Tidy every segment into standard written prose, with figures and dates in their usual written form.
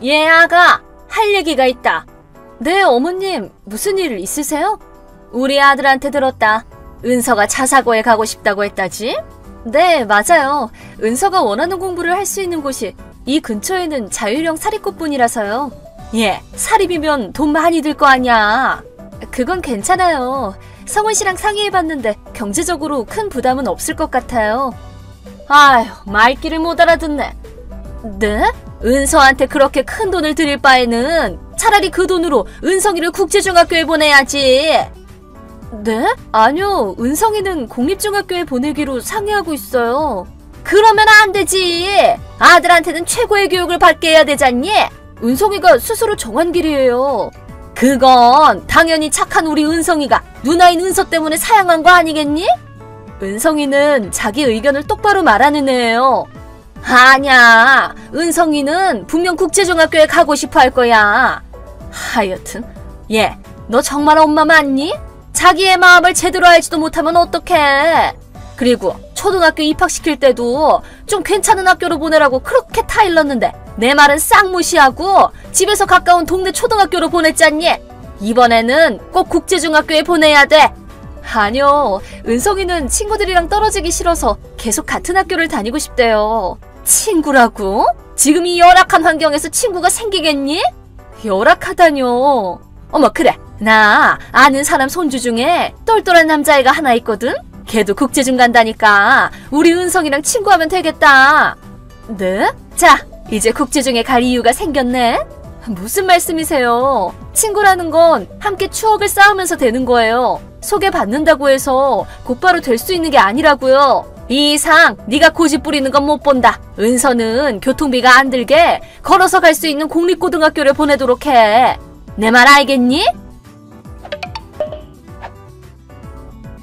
예, 아가. 할 얘기가 있다. 네, 어머님. 무슨 일 있으세요? 우리 아들한테 들었다. 은서가 자사고에 가고 싶다고 했다지? 네, 맞아요. 은서가 원하는 공부를 할 수 있는 곳이 이 근처에는 자율형 사립고뿐이라서요. 예, 사립이면 돈 많이 들 거 아니야. 그건 괜찮아요. 성훈 씨랑 상의해봤는데 경제적으로 큰 부담은 없을 것 같아요. 아휴, 말귀를 못 알아듣네. 네? 은서한테 그렇게 큰 돈을 들일 바에는 차라리 그 돈으로 은성이를 국제중학교에 보내야지. 네? 아니요, 은성이는 공립중학교에 보내기로 상의하고 있어요. 그러면 안 되지. 아들한테는 최고의 교육을 받게 해야 되잖니? 은성이가 스스로 정한 길이에요. 그건 당연히 착한 우리 은성이가 누나인 은서 때문에 사양한 거 아니겠니? 은성이는 자기 의견을 똑바로 말하는 애예요. 아냐, 은성이는 분명 국제중학교에 가고 싶어 할 거야. 하여튼, 얘, 너 정말 엄마 맞니? 자기의 마음을 제대로 알지도 못하면 어떡해. 그리고 초등학교 입학시킬 때도 좀 괜찮은 학교로 보내라고 그렇게 타일렀는데 내 말은 싹 무시하고 집에서 가까운 동네 초등학교로 보냈잖니? 이번에는 꼭 국제중학교에 보내야 돼. 아니요, 은성이는 친구들이랑 떨어지기 싫어서 계속 같은 학교를 다니고 싶대요. 친구라고? 지금 이 열악한 환경에서 친구가 생기겠니? 열악하다뇨. 어머, 그래, 나 아는 사람 손주 중에 똘똘한 남자애가 하나 있거든? 걔도 국제중 간다니까 우리 은성이랑 친구하면 되겠다. 네? 자, 이제 국제중에 갈 이유가 생겼네? 무슨 말씀이세요? 친구라는 건 함께 추억을 쌓으면서 되는 거예요. 소개받는다고 해서 곧바로 될 수 있는 게 아니라고요. 이 이상 네가 고집 부리는 건 못 본다. 은서는 교통비가 안 들게 걸어서 갈 수 있는 공립고등학교를 보내도록 해. 내 말 알겠니?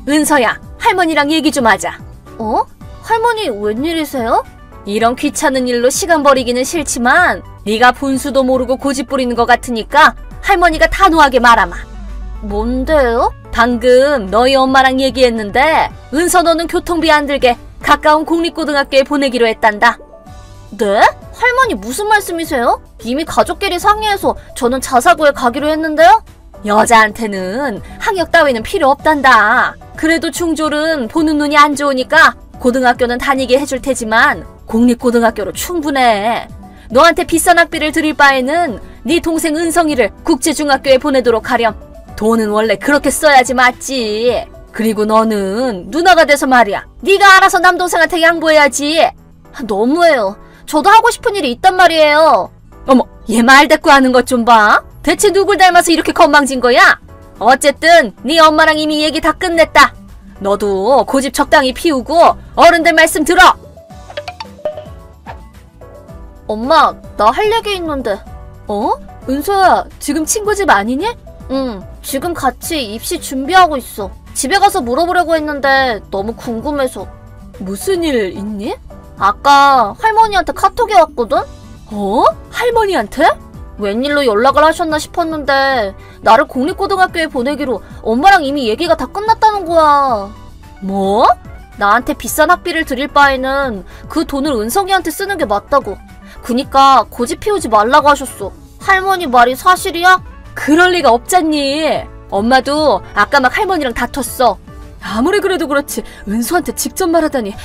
은서야, 할머니랑 얘기 좀 하자. 어? 할머니 웬일이세요? 이런 귀찮은 일로 시간 버리기는 싫지만 네가 분수도 모르고 고집 부리는 것 같으니까 할머니가 단호하게 말하마. 뭔데요? 방금 너희 엄마랑 얘기했는데 은서 너는 교통비 안 들게 가까운 공립고등학교에 보내기로 했단다. 네? 할머니 무슨 말씀이세요? 이미 가족끼리 상의해서 저는 자사고에 가기로 했는데요? 여자한테는 학력 따위는 필요 없단다. 그래도 중졸은 보는 눈이 안 좋으니까 고등학교는 다니게 해줄 테지만 공립고등학교로 충분해. 너한테 비싼 학비를 드릴 바에는 네 동생 은성이를 국제중학교에 보내도록 하렴. 돈은 원래 그렇게 써야지 맞지. 그리고 너는 누나가 돼서 말이야, 네가 알아서 남동생한테 양보해야지. 너무해요. 저도 하고 싶은 일이 있단 말이에요. 어머, 얘 말대꾸 하는 것 좀 봐. 대체 누굴 닮아서 이렇게 건방진 거야? 어쨌든 네 엄마랑 이미 얘기 다 끝냈다. 너도 고집 적당히 피우고 어른들 말씀 들어. 엄마, 나 할 얘기 있는데. 어? 은서야, 지금 친구 집 아니니? 응, 지금 같이 입시 준비하고 있어. 집에 가서 물어보려고 했는데 너무 궁금해서. 무슨 일 있니? 아까 할머니한테 카톡이 왔거든? 어? 할머니한테? 웬일로 연락을 하셨나 싶었는데 나를 공립고등학교에 보내기로 엄마랑 이미 얘기가 다 끝났다는 거야. 뭐? 나한테 비싼 학비를 드릴 바에는 그 돈을 은성이한테 쓰는 게 맞다고. 그니까 고집 피우지 말라고 하셨어. 할머니 말이 사실이야? 그럴 리가 없잖니. 엄마도 아까 막 할머니랑 다퉜어. 아무리 그래도 그렇지 은수한테 직접 말하다니.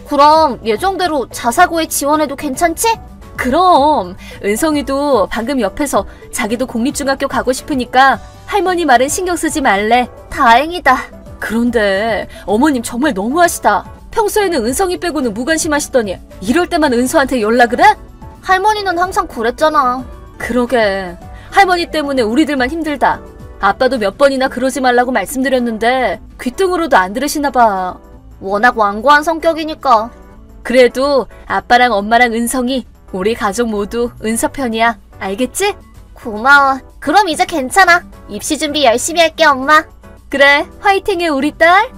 그럼 예정대로 자사고에 지원해도 괜찮지? 그럼 은성이도 방금 옆에서 자기도 공립중학교 가고 싶으니까 할머니 말은 신경 쓰지 말래. 다행이다. 그런데 어머님 정말 너무하시다. 평소에는 은성이 빼고는 무관심하시더니 이럴 때만 은서한테 연락을 해? 할머니는 항상 그랬잖아. 그러게, 할머니 때문에 우리들만 힘들다. 아빠도 몇 번이나 그러지 말라고 말씀드렸는데 귀등으로도 안 들으시나 봐. 워낙 완고한 성격이니까. 그래도 아빠랑 엄마랑 은성이 우리 가족 모두 은서 편이야. 알겠지? 고마워. 그럼 이제 괜찮아. 입시 준비 열심히 할게, 엄마. 그래, 화이팅해 우리 딸.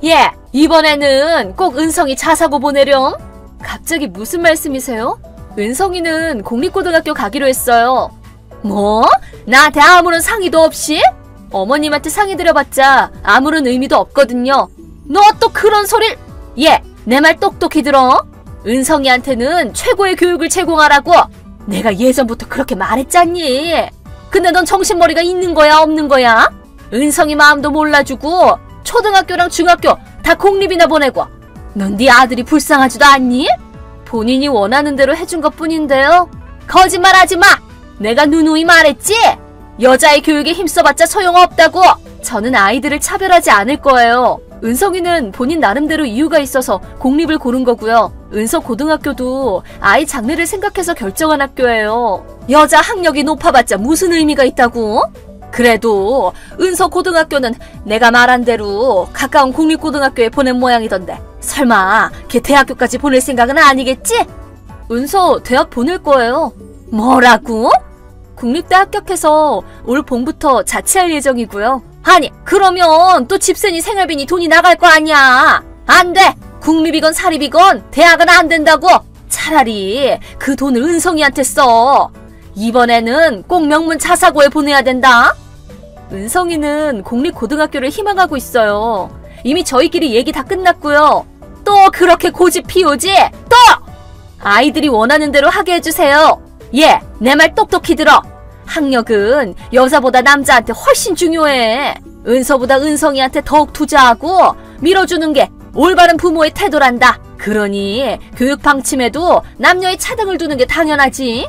예, 이번에는 꼭 은성이 자사고 보내렴. 갑자기 무슨 말씀이세요? 은성이는 공립고등학교 가기로 했어요. 뭐? 나한테 아무런 상의도 없이? 어머님한테 상의 드려봤자 아무런 의미도 없거든요. 너 또 그런 소릴? 예, 내 말 똑똑히 들어. 은성이한테는 최고의 교육을 제공하라고. 내가 예전부터 그렇게 말했잖니. 근데 넌 정신머리가 있는 거야, 없는 거야? 은성이 마음도 몰라주고 초등학교랑 중학교 다 공립이나 보내고 넌 네 아들이 불쌍하지도 않니? 본인이 원하는 대로 해준 것뿐인데요. 거짓말하지 마. 내가 누누이 말했지? 여자의 교육에 힘써봤자 소용없다고. 저는 아이들을 차별하지 않을 거예요. 은성이는 본인 나름대로 이유가 있어서 공립을 고른 거고요. 은서고등학교도 아이 장래를 생각해서 결정한 학교예요. 여자 학력이 높아봤자 무슨 의미가 있다고? 그래도 은서고등학교는 내가 말한 대로 가까운 공립고등학교에 보낸 모양이던데 설마 걔 대학교까지 보낼 생각은 아니겠지? 은서 대학 보낼 거예요. 뭐라고? 국립대 합격해서 올 봄부터 자취할 예정이고요. 아니 그러면 또 집세니 생활비니 돈이 나갈 거 아니야. 안 돼. 국립이건 사립이건 대학은 안 된다고. 차라리 그 돈을 은성이한테 써. 이번에는 꼭 명문 자사고에 보내야 된다. 은성이는 공립고등학교를 희망하고 있어요. 이미 저희끼리 얘기 다 끝났고요. 또 그렇게 고집 피우지? 또! 아이들이 원하는 대로 하게 해주세요. 예, 내 말 똑똑히 들어. 학력은 여자보다 남자한테 훨씬 중요해. 은서보다 은성이한테 더욱 투자하고 밀어주는 게 올바른 부모의 태도란다. 그러니 교육 방침에도 남녀의 차등을 두는 게 당연하지.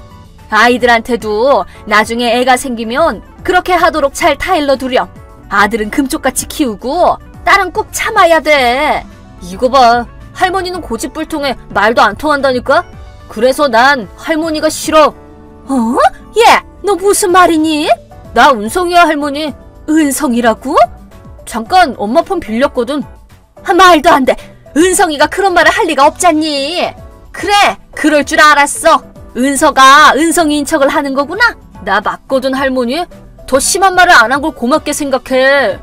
아이들한테도 나중에 애가 생기면 그렇게 하도록 잘 타일러 두렴. 아들은 금쪽같이 키우고 딸은 꼭 참아야 돼. 이거 봐. 할머니는 고집불통에 말도 안 통한다니까? 그래서 난 할머니가 싫어. 어? 얘, 너 무슨 말이니? 나 은성이야 할머니. 은성이라고? 잠깐 엄마 폰 빌렸거든. 말도 안 돼. 은성이가 그런 말을 할 리가 없잖니. 그래, 그럴 줄 알았어. 은서가 은성이인 척을 하는 거구나. 나 맞거든 할머니. 더 심한 말을 안 한 걸 고맙게 생각해.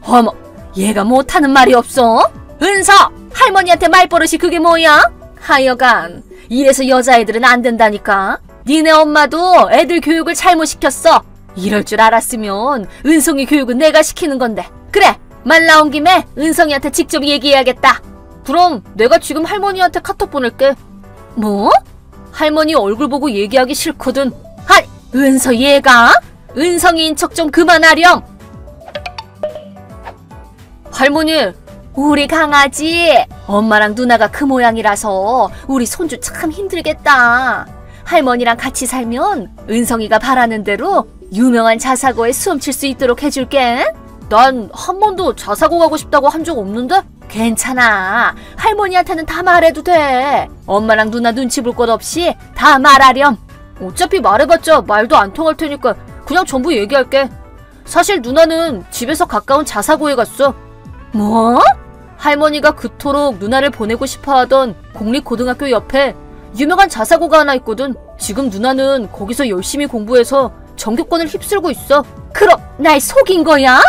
어머, 얘가 못하는 말이 없어? 은서! 할머니한테 말버릇이 그게 뭐야? 하여간 이래서 여자애들은 안 된다니까. 니네 엄마도 애들 교육을 잘못 시켰어. 이럴 줄 알았으면 은성이 교육은 내가 시키는 건데. 그래, 말 나온 김에 은성이한테 직접 얘기해야겠다. 그럼 내가 지금 할머니한테 카톡 보낼게. 뭐? 할머니 얼굴 보고 얘기하기 싫거든. 아니, 은서 얘가? 은성이인 척 좀 그만하렴. 할머니, 우리 강아지 엄마랑 누나가 그 모양이라서 우리 손주 참 힘들겠다. 할머니랑 같이 살면 은성이가 바라는 대로 유명한 자사고에 수험 칠 수 있도록 해줄게. 난 한 번도 자사고 가고 싶다고 한 적 없는데? 괜찮아. 할머니한테는 다 말해도 돼. 엄마랑 누나 눈치 볼 것 없이 다 말하렴. 어차피 말해봤자 말도 안 통할 테니까 그냥 전부 얘기할게. 사실 누나는 집에서 가까운 자사고에 갔어. 뭐? 할머니가 그토록 누나를 보내고 싶어하던 공립고등학교 옆에 유명한 자사고가 하나 있거든. 지금 누나는 거기서 열심히 공부해서 전교권을 휩쓸고 있어. 그럼 날 속인 거야?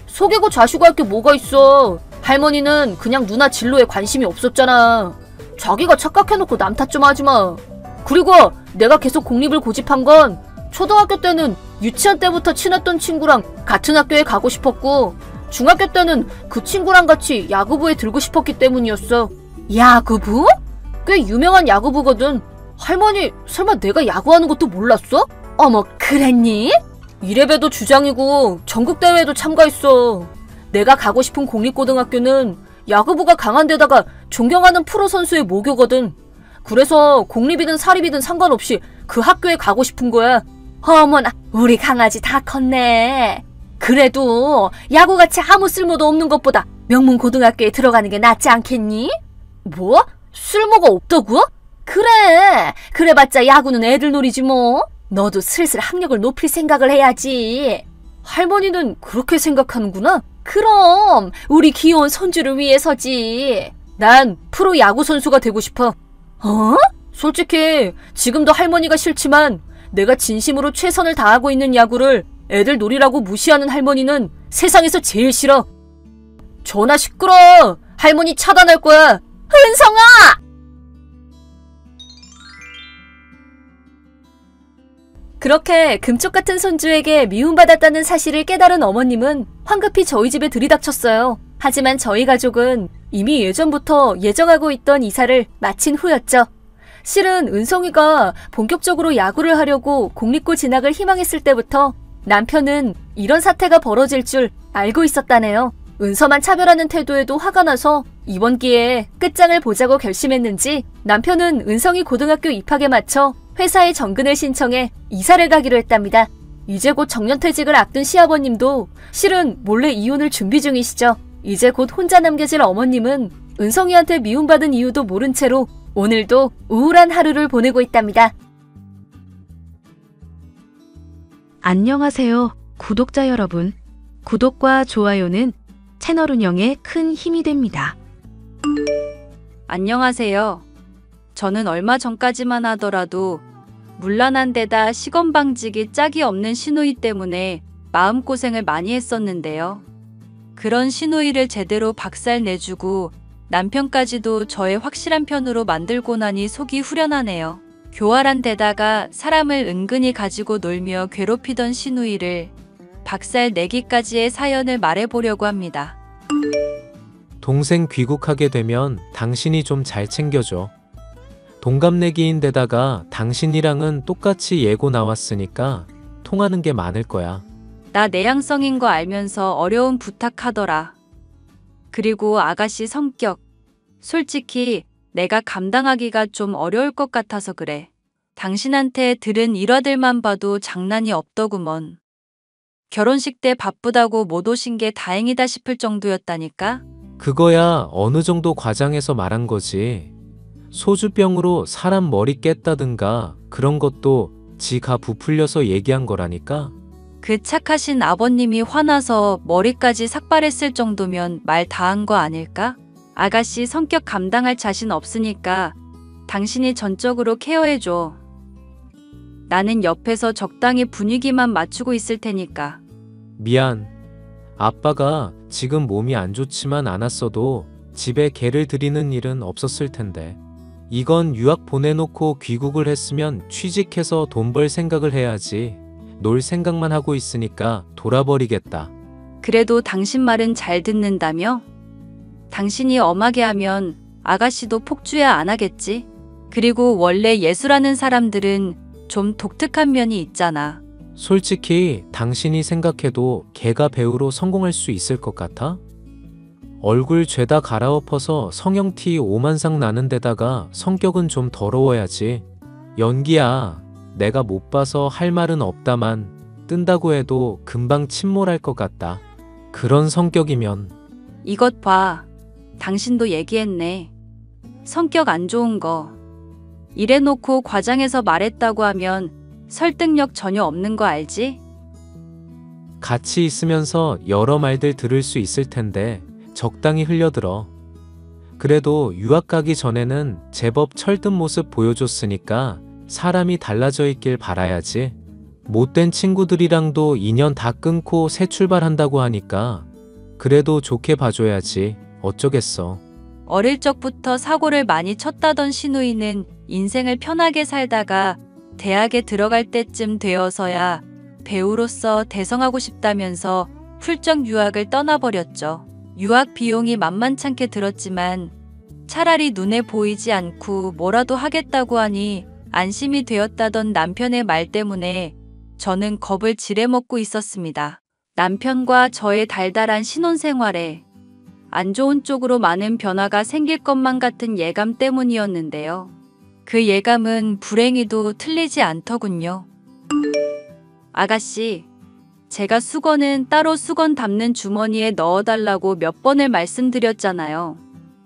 속이고 자시고 할 게 뭐가 있어. 할머니는 그냥 누나 진로에 관심이 없었잖아. 자기가 착각해놓고 남 탓 좀 하지마. 그리고 내가 계속 공립을 고집한 건 초등학교 때는 유치원 때부터 친했던 친구랑 같은 학교에 가고 싶었고 중학교 때는 그 친구랑 같이 야구부에 들고 싶었기 때문이었어. 야구부? 꽤 유명한 야구부거든. 할머니 설마 내가 야구하는 것도 몰랐어? 어머, 그랬니? 이래봬도 주장이고 전국대회에도 참가했어. 내가 가고 싶은 공립고등학교는 야구부가 강한 데다가 존경하는 프로 선수의 모교거든. 그래서 공립이든 사립이든 상관없이 그 학교에 가고 싶은 거야. 어머나, 우리 강아지 다 컸네. 그래도 야구같이 아무 쓸모도 없는 것보다 명문 고등학교에 들어가는 게 낫지 않겠니? 뭐? 쓸모가 없다고? 그래, 그래봤자 야구는 애들 놀이지 뭐. 너도 슬슬 학력을 높일 생각을 해야지. 할머니는 그렇게 생각하는구나? 그럼 우리 귀여운 손주를 위해서지. 난 프로 야구 선수가 되고 싶어. 어? 솔직히 지금도 할머니가 싫지만 내가 진심으로 최선을 다하고 있는 야구를 애들 놀이라고 무시하는 할머니는 세상에서 제일 싫어. 전화 시끄러. 할머니 차단할 거야. 은성아! 그렇게 금쪽 같은 손주에게 미움받았다는 사실을 깨달은 어머님은 황급히 저희 집에 들이닥쳤어요. 하지만 저희 가족은 이미 예전부터 예정하고 있던 이사를 마친 후였죠. 실은 은성이가 본격적으로 야구를 하려고 공립고 진학을 희망했을 때부터 남편은 이런 사태가 벌어질 줄 알고 있었다네요. 은서만 차별하는 태도에도 화가 나서 이번 기회에 끝장을 보자고 결심했는지 남편은 은성이 고등학교 입학에 맞춰 회사에 정근을 신청해 이사를 가기로 했답니다. 이제 곧 정년퇴직을 앞둔 시아버님도 실은 몰래 이혼을 준비 중이시죠. 이제 곧 혼자 남겨질 어머님은 은성이한테 미움받은 이유도 모른 채로 오늘도 우울한 하루를 보내고 있답니다. 안녕하세요, 구독자 여러분. 구독과 좋아요는 채널 운영에 큰 힘이 됩니다. 안녕하세요. 저는 얼마 전까지만 하더라도 문란한 데다 시건방지기 짝이 없는 시누이 때문에 마음고생을 많이 했었는데요. 그런 시누이를 제대로 박살 내주고 남편까지도 저의 확실한 편으로 만들고 나니 속이 후련하네요. 교활한 데다가 사람을 은근히 가지고 놀며 괴롭히던 시누이를 박살 내기까지의 사연을 말해보려고 합니다. 동생 귀국하게 되면 당신이 좀 잘 챙겨줘. 동갑내기인데다가 당신이랑은 똑같이 예고 나왔으니까 통하는 게 많을 거야. 나 내향성인 거 알면서 어려운 부탁하더라. 그리고 아가씨 성격. 솔직히 내가 감당하기가 좀 어려울 것 같아서 그래. 당신한테 들은 일화들만 봐도 장난이 없더구먼. 결혼식 때 바쁘다고 못 오신 게 다행이다 싶을 정도였다니까? 그거야 어느 정도 과장해서 말한 거지. 소주병으로 사람 머리 깼다든가 그런 것도 지가 부풀려서 얘기한 거라니까? 그 착하신 아버님이 화나서 머리까지 삭발했을 정도면 말 다 한 거 아닐까? 아가씨 성격 감당할 자신 없으니까 당신이 전적으로 케어해줘. 나는 옆에서 적당히 분위기만 맞추고 있을 테니까. 미안. 아빠가 지금 몸이 안 좋지만 않았어도 집에 개를 들이는 일은 없었을 텐데. 이건 유학 보내놓고 귀국을 했으면 취직해서 돈 벌 생각을 해야지. 놀 생각만 하고 있으니까 돌아버리겠다. 그래도 당신 말은 잘 듣는다며? 당신이 엄하게 하면 아가씨도 폭주야 안 하겠지? 그리고 원래 예술하는 사람들은 좀 독특한 면이 있잖아. 솔직히 당신이 생각해도 걔가 배우로 성공할 수 있을 것 같아? 얼굴 죄다 갈아엎어서 성형티 오만상 나는 데다가 성격은 좀 더러워야지. 연기야. 내가 못 봐서 할 말은 없다만 뜬다고 해도 금방 침몰할 것 같다. 그런 성격이면. 이것 봐. 당신도 얘기했네. 성격 안 좋은 거. 이래놓고 과장해서 말했다고 하면 설득력 전혀 없는 거 알지? 같이 있으면서 여러 말들 들을 수 있을 텐데 적당히 흘려들어. 그래도 유학 가기 전에는 제법 철든 모습 보여줬으니까 사람이 달라져 있길 바라야지. 못된 친구들이랑도 인연 다 끊고 새 출발한다고 하니까 그래도 좋게 봐줘야지. 어쩌겠어. 어릴 적부터 사고를 많이 쳤다던 시누이는 인생을 편하게 살다가 대학에 들어갈 때쯤 되어서야 배우로서 대성하고 싶다면서 훌쩍 유학을 떠나버렸죠. 유학 비용이 만만찮게 들었지만 차라리 눈에 보이지 않고 뭐라도 하겠다고 하니 안심이 되었다던 남편의 말 때문에 저는 겁을 지레먹고 있었습니다. 남편과 저의 달달한 신혼생활에 안 좋은 쪽으로 많은 변화가 생길 것만 같은 예감 때문이었는데요. 그 예감은 불행히도 틀리지 않더군요. 아가씨, 제가 수건은 따로 수건 담는 주머니에 넣어달라고 몇 번을 말씀드렸잖아요.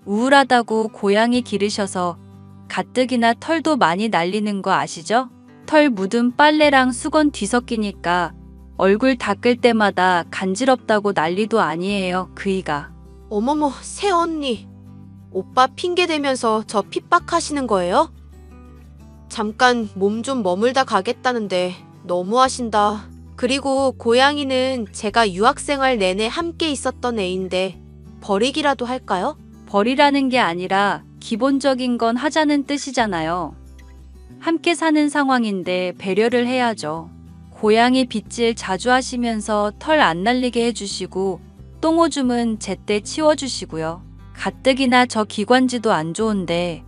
우울하다고 고양이 기르셔서 가뜩이나 털도 많이 날리는 거 아시죠? 털 묻은 빨래랑 수건 뒤섞이니까 얼굴 닦을 때마다 간지럽다고 난리도 아니에요, 그이가. 어머머, 새언니. 오빠 핑계대면서 저 핍박하시는 거예요? 잠깐 몸 좀 머물다 가겠다는데 너무하신다. 그리고 고양이는 제가 유학생활 내내 함께 있었던 애인데 버리기라도 할까요? 버리라는 게 아니라 기본적인 건 하자는 뜻이잖아요. 함께 사는 상황인데 배려를 해야죠. 고양이 빗질 자주 하시면서 털 안 날리게 해주시고 똥오줌은 제때 치워주시고요. 가뜩이나 저 기관지도 안 좋은데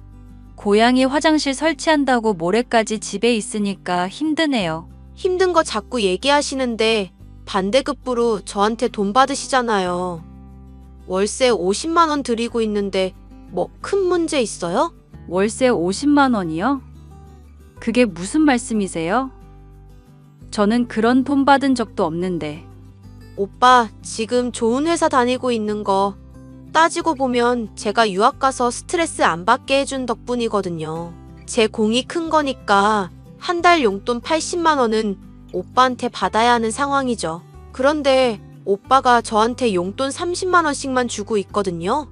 고양이 화장실 설치한다고 모레까지 집에 있으니까 힘드네요. 힘든 거 자꾸 얘기하시는데 반대급부로 저한테 돈 받으시잖아요. 월세 50만 원 드리고 있는데 뭐 큰 문제 있어요? 월세 50만 원이요? 그게 무슨 말씀이세요? 저는 그런 돈 받은 적도 없는데. 오빠 지금 좋은 회사 다니고 있는 거 따지고 보면 제가 유학 가서 스트레스 안 받게 해준 덕분이거든요. 제 공이 큰 거니까 한 달 용돈 80만 원은 오빠한테 받아야 하는 상황이죠. 그런데 오빠가 저한테 용돈 30만 원씩만 주고 있거든요.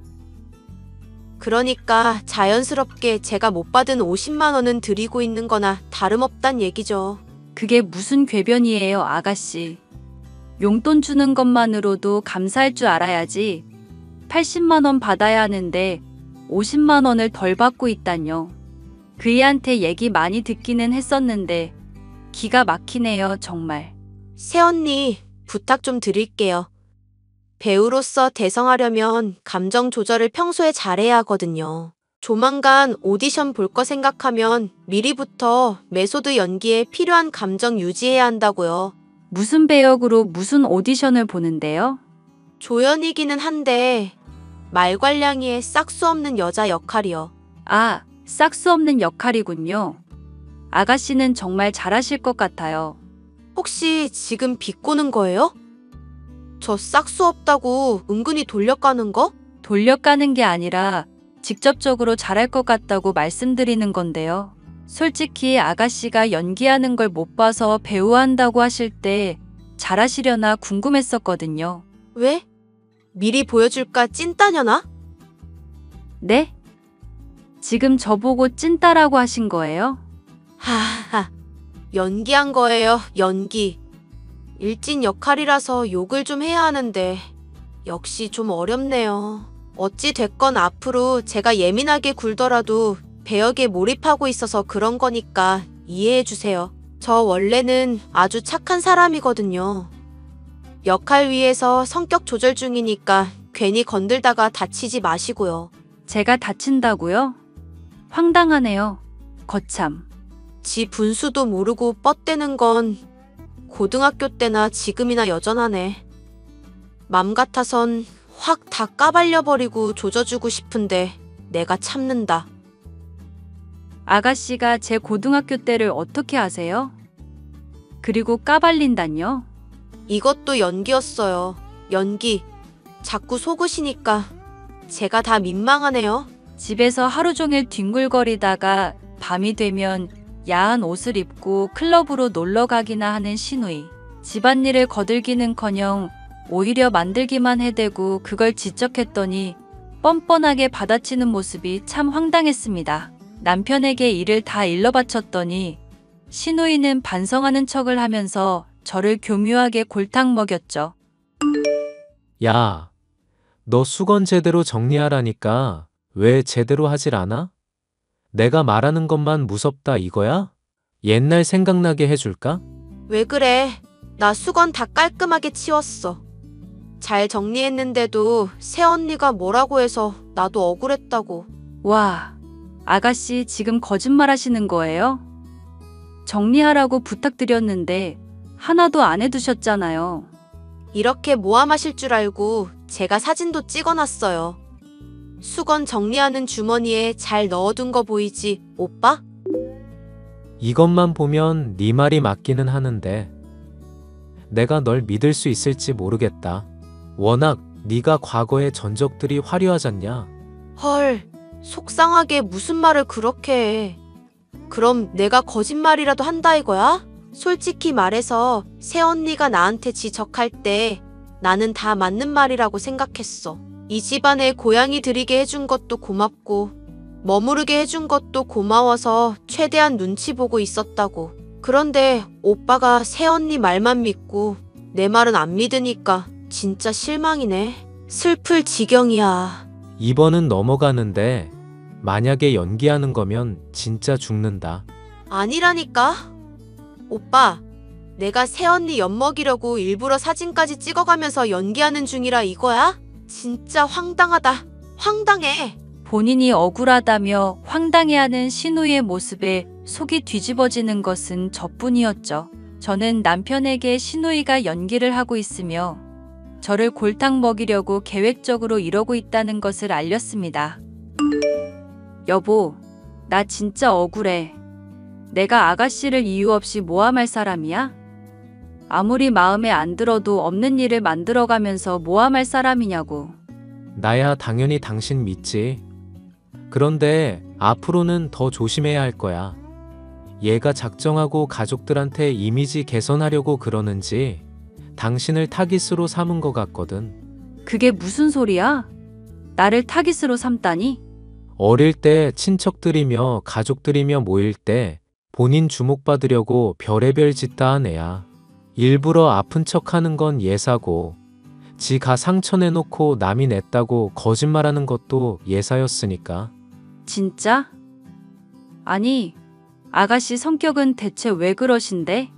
그러니까 자연스럽게 제가 못 받은 50만 원은 드리고 있는 거나 다름없단 얘기죠. 그게 무슨 궤변이에요, 아가씨. 용돈 주는 것만으로도 감사할 줄 알아야지. 80만 원 받아야 하는데 50만 원을 덜 받고 있다뇨. 그이한테 얘기 많이 듣기는 했었는데 기가 막히네요, 정말. 새언니, 부탁 좀 드릴게요. 배우로서 대성하려면 감정 조절을 평소에 잘해야 하거든요. 조만간 오디션 볼 거 생각하면 미리부터 메소드 연기에 필요한 감정 유지해야 한다고요. 무슨 배역으로 무슨 오디션을 보는데요? 조연이기는 한데 말괄량이의 싹수 없는 여자 역할이요. 아, 싹수 없는 역할이군요. 아가씨는 정말 잘하실 것 같아요. 혹시 지금 비꼬는 거예요? 저 싹수 없다고 은근히 돌려까는 거? 돌려까는 게 아니라 직접적으로 잘할 것 같다고 말씀드리는 건데요. 솔직히 아가씨가 연기하는 걸 못 봐서 배우 한다고 하실 때 잘하시려나 궁금했었거든요. 왜? 미리 보여줄까 찐따냐나? 네? 지금 저보고 찐따라고 하신 거예요? 하하, 연기한 거예요, 연기. 일진 역할이라서 욕을 좀 해야 하는데 역시 좀 어렵네요. 어찌 됐건 앞으로 제가 예민하게 굴더라도 배역에 몰입하고 있어서 그런 거니까 이해해 주세요. 저 원래는 아주 착한 사람이거든요. 역할 위해서 성격 조절 중이니까 괜히 건들다가 다치지 마시고요. 제가 다친다고요? 황당하네요. 거참. 지 분수도 모르고 뻗대는 건 고등학교 때나 지금이나 여전하네. 맘 같아선 확 다 까발려버리고 조져주고 싶은데 내가 참는다. 아가씨가 제 고등학교 때를 어떻게 아세요? 그리고 까발린다뇨? 이것도 연기였어요. 연기. 자꾸 속으시니까 제가 다 민망하네요. 집에서 하루 종일 뒹굴거리다가 밤이 되면 야한 옷을 입고 클럽으로 놀러 가기나 하는 시누이. 집안일을 거들기는커녕 오히려 만들기만 해대고 그걸 지적했더니 뻔뻔하게 받아치는 모습이 참 황당했습니다. 남편에게 일을 다 일러 바쳤더니 시누이는 반성하는 척을 하면서 저를 교묘하게 골탕 먹였죠. 야, 너 수건 제대로 정리하라니까 왜 제대로 하질 않아? 내가 말하는 것만 무섭다 이거야? 옛날 생각나게 해줄까? 왜 그래? 나 수건 다 깔끔하게 치웠어. 잘 정리했는데도 새언니가 뭐라고 해서 나도 억울했다고. 와, 아가씨 지금 거짓말 하시는 거예요? 정리하라고 부탁드렸는데 하나도 안 해두셨잖아요. 이렇게 모함하실 줄 알고 제가 사진도 찍어놨어요. 수건 정리하는 주머니에 잘 넣어둔 거 보이지, 오빠? 이것만 보면 네 말이 맞기는 하는데 내가 널 믿을 수 있을지 모르겠다. 워낙 네가 과거의 전적들이 화려하잖냐. 헐, 속상하게 무슨 말을 그렇게 해. 그럼 내가 거짓말이라도 한다 이거야? 솔직히 말해서 새언니가 나한테 지적할 때 나는 다 맞는 말이라고 생각했어. 이 집안에 고양이 들이게 해준 것도 고맙고 머무르게 해준 것도 고마워서 최대한 눈치 보고 있었다고. 그런데 오빠가 새언니 말만 믿고 내 말은 안 믿으니까 진짜 실망이네. 슬플 지경이야. 이번은 넘어가는데 만약에 연기하는 거면 진짜 죽는다. 아니라니까. 오빠, 내가 새언니 엿먹이려고 일부러 사진까지 찍어가면서 연기하는 중이라 이거야? 진짜 황당하다. 황당해. 본인이 억울하다며 황당해하는 신우이의 모습에 속이 뒤집어지는 것은 저뿐이었죠. 저는 남편에게 신우이가 연기를 하고 있으며 저를 골탕 먹이려고 계획적으로 이러고 있다는 것을 알렸습니다. 여보, 나 진짜 억울해. 내가 아가씨를 이유 없이 모함할 사람이야? 아무리 마음에 안 들어도 없는 일을 만들어가면서 모함할 사람이냐고. 나야 당연히 당신 믿지. 그런데 앞으로는 더 조심해야 할 거야. 얘가 작정하고 가족들한테 이미지 개선하려고 그러는지 당신을 타깃으로 삼은 것 같거든. 그게 무슨 소리야? 나를 타깃으로 삼다니? 어릴 때 친척들이며 가족들이며 모일 때 본인 주목받으려고 별의별 짓 다 한 애야. 일부러 아픈 척하는 건 예사고 지가 상처 내놓고 남이 냈다고 거짓말하는 것도 예사였으니까. 진짜? 아니, 아가씨 성격은 대체 왜 그러신데?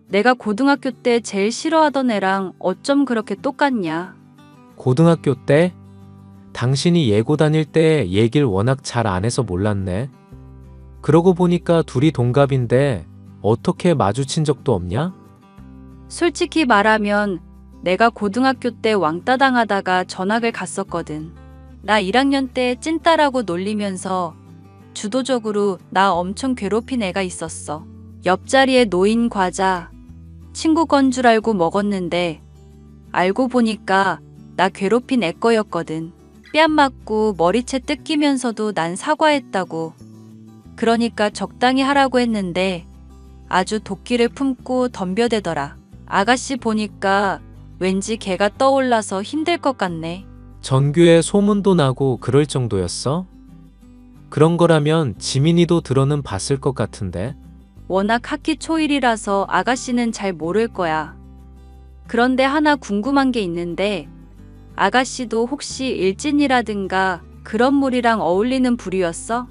내가 고등학교 때 제일 싫어하던 애랑 어쩜 그렇게 똑같냐? 고등학교 때? 당신이 예고 다닐 때 얘길 워낙 잘 안 해서 몰랐네. 그러고 보니까 둘이 동갑인데 어떻게 마주친 적도 없냐? 솔직히 말하면 내가 고등학교 때 왕따 당하다가 전학을 갔었거든. 나 1학년 때 찐따라고 놀리면서 주도적으로 나 엄청 괴롭힌 애가 있었어. 옆자리에 놓인 과자, 친구 건 줄 알고 먹었는데 알고 보니까 나 괴롭힌 애 거였거든. 뺨 맞고 머리채 뜯기면서도 난 사과했다고. 그러니까 적당히 하라고 했는데 아주 도끼를 품고 덤벼대더라. 아가씨 보니까 왠지 걔가 떠올라서 힘들 것 같네. 전교에 소문도 나고 그럴 정도였어? 그런 거라면 지민이도 들어는 봤을 것 같은데. 워낙 학기 초일이라서 아가씨는 잘 모를 거야. 그런데 하나 궁금한 게 있는데 아가씨도 혹시 일진이라든가 그런 무리랑 어울리는 부류였어?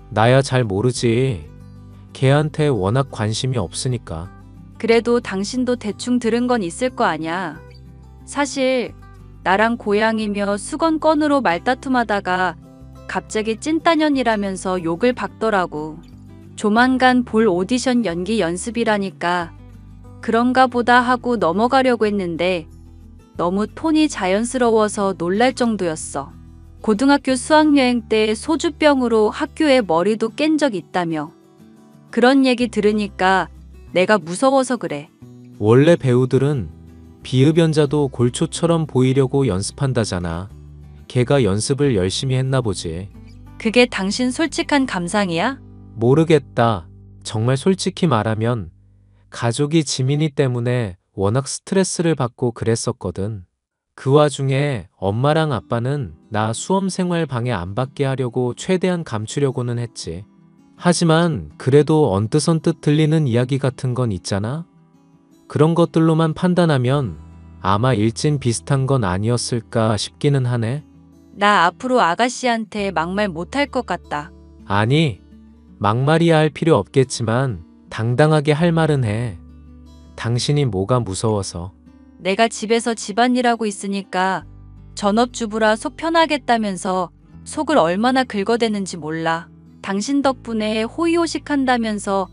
나야 잘 모르지. 걔한테 워낙 관심이 없으니까. 그래도 당신도 대충 들은 건 있을 거 아냐. 사실 나랑 고양이며 수건건으로 말다툼하다가 갑자기 찐따년이라면서 욕을 박더라고. 조만간 볼 오디션 연기 연습이라니까 그런가 보다 하고 넘어가려고 했는데 너무 톤이 자연스러워서 놀랄 정도였어. 고등학교 수학여행 때 소주병으로 학교에 머리도 깬 적 있다며. 그런 얘기 들으니까 내가 무서워서 그래. 원래 배우들은 비흡연자도 골초처럼 보이려고 연습한다잖아. 걔가 연습을 열심히 했나 보지. 그게 당신 솔직한 감상이야? 모르겠다. 정말 솔직히 말하면 가족이 지민이 때문에 워낙 스트레스를 받고 그랬었거든. 그 와중에 엄마랑 아빠는 나 수험생활 방해 안 받게 하려고 최대한 감추려고는 했지. 하지만 그래도 언뜻언뜻 들리는 이야기 같은 건 있잖아? 그런 것들로만 판단하면 아마 일진 비슷한 건 아니었을까 싶기는 하네. 나 앞으로 아가씨한테 막말 못할 것 같다. 아니, 막말이야 할 필요 없겠지만 당당하게 할 말은 해. 당신이 뭐가 무서워서. 내가 집에서 집안일하고 있으니까 전업주부라 속 편하겠다면서 속을 얼마나 긁어대는지 몰라. 당신 덕분에 호의호식한다면서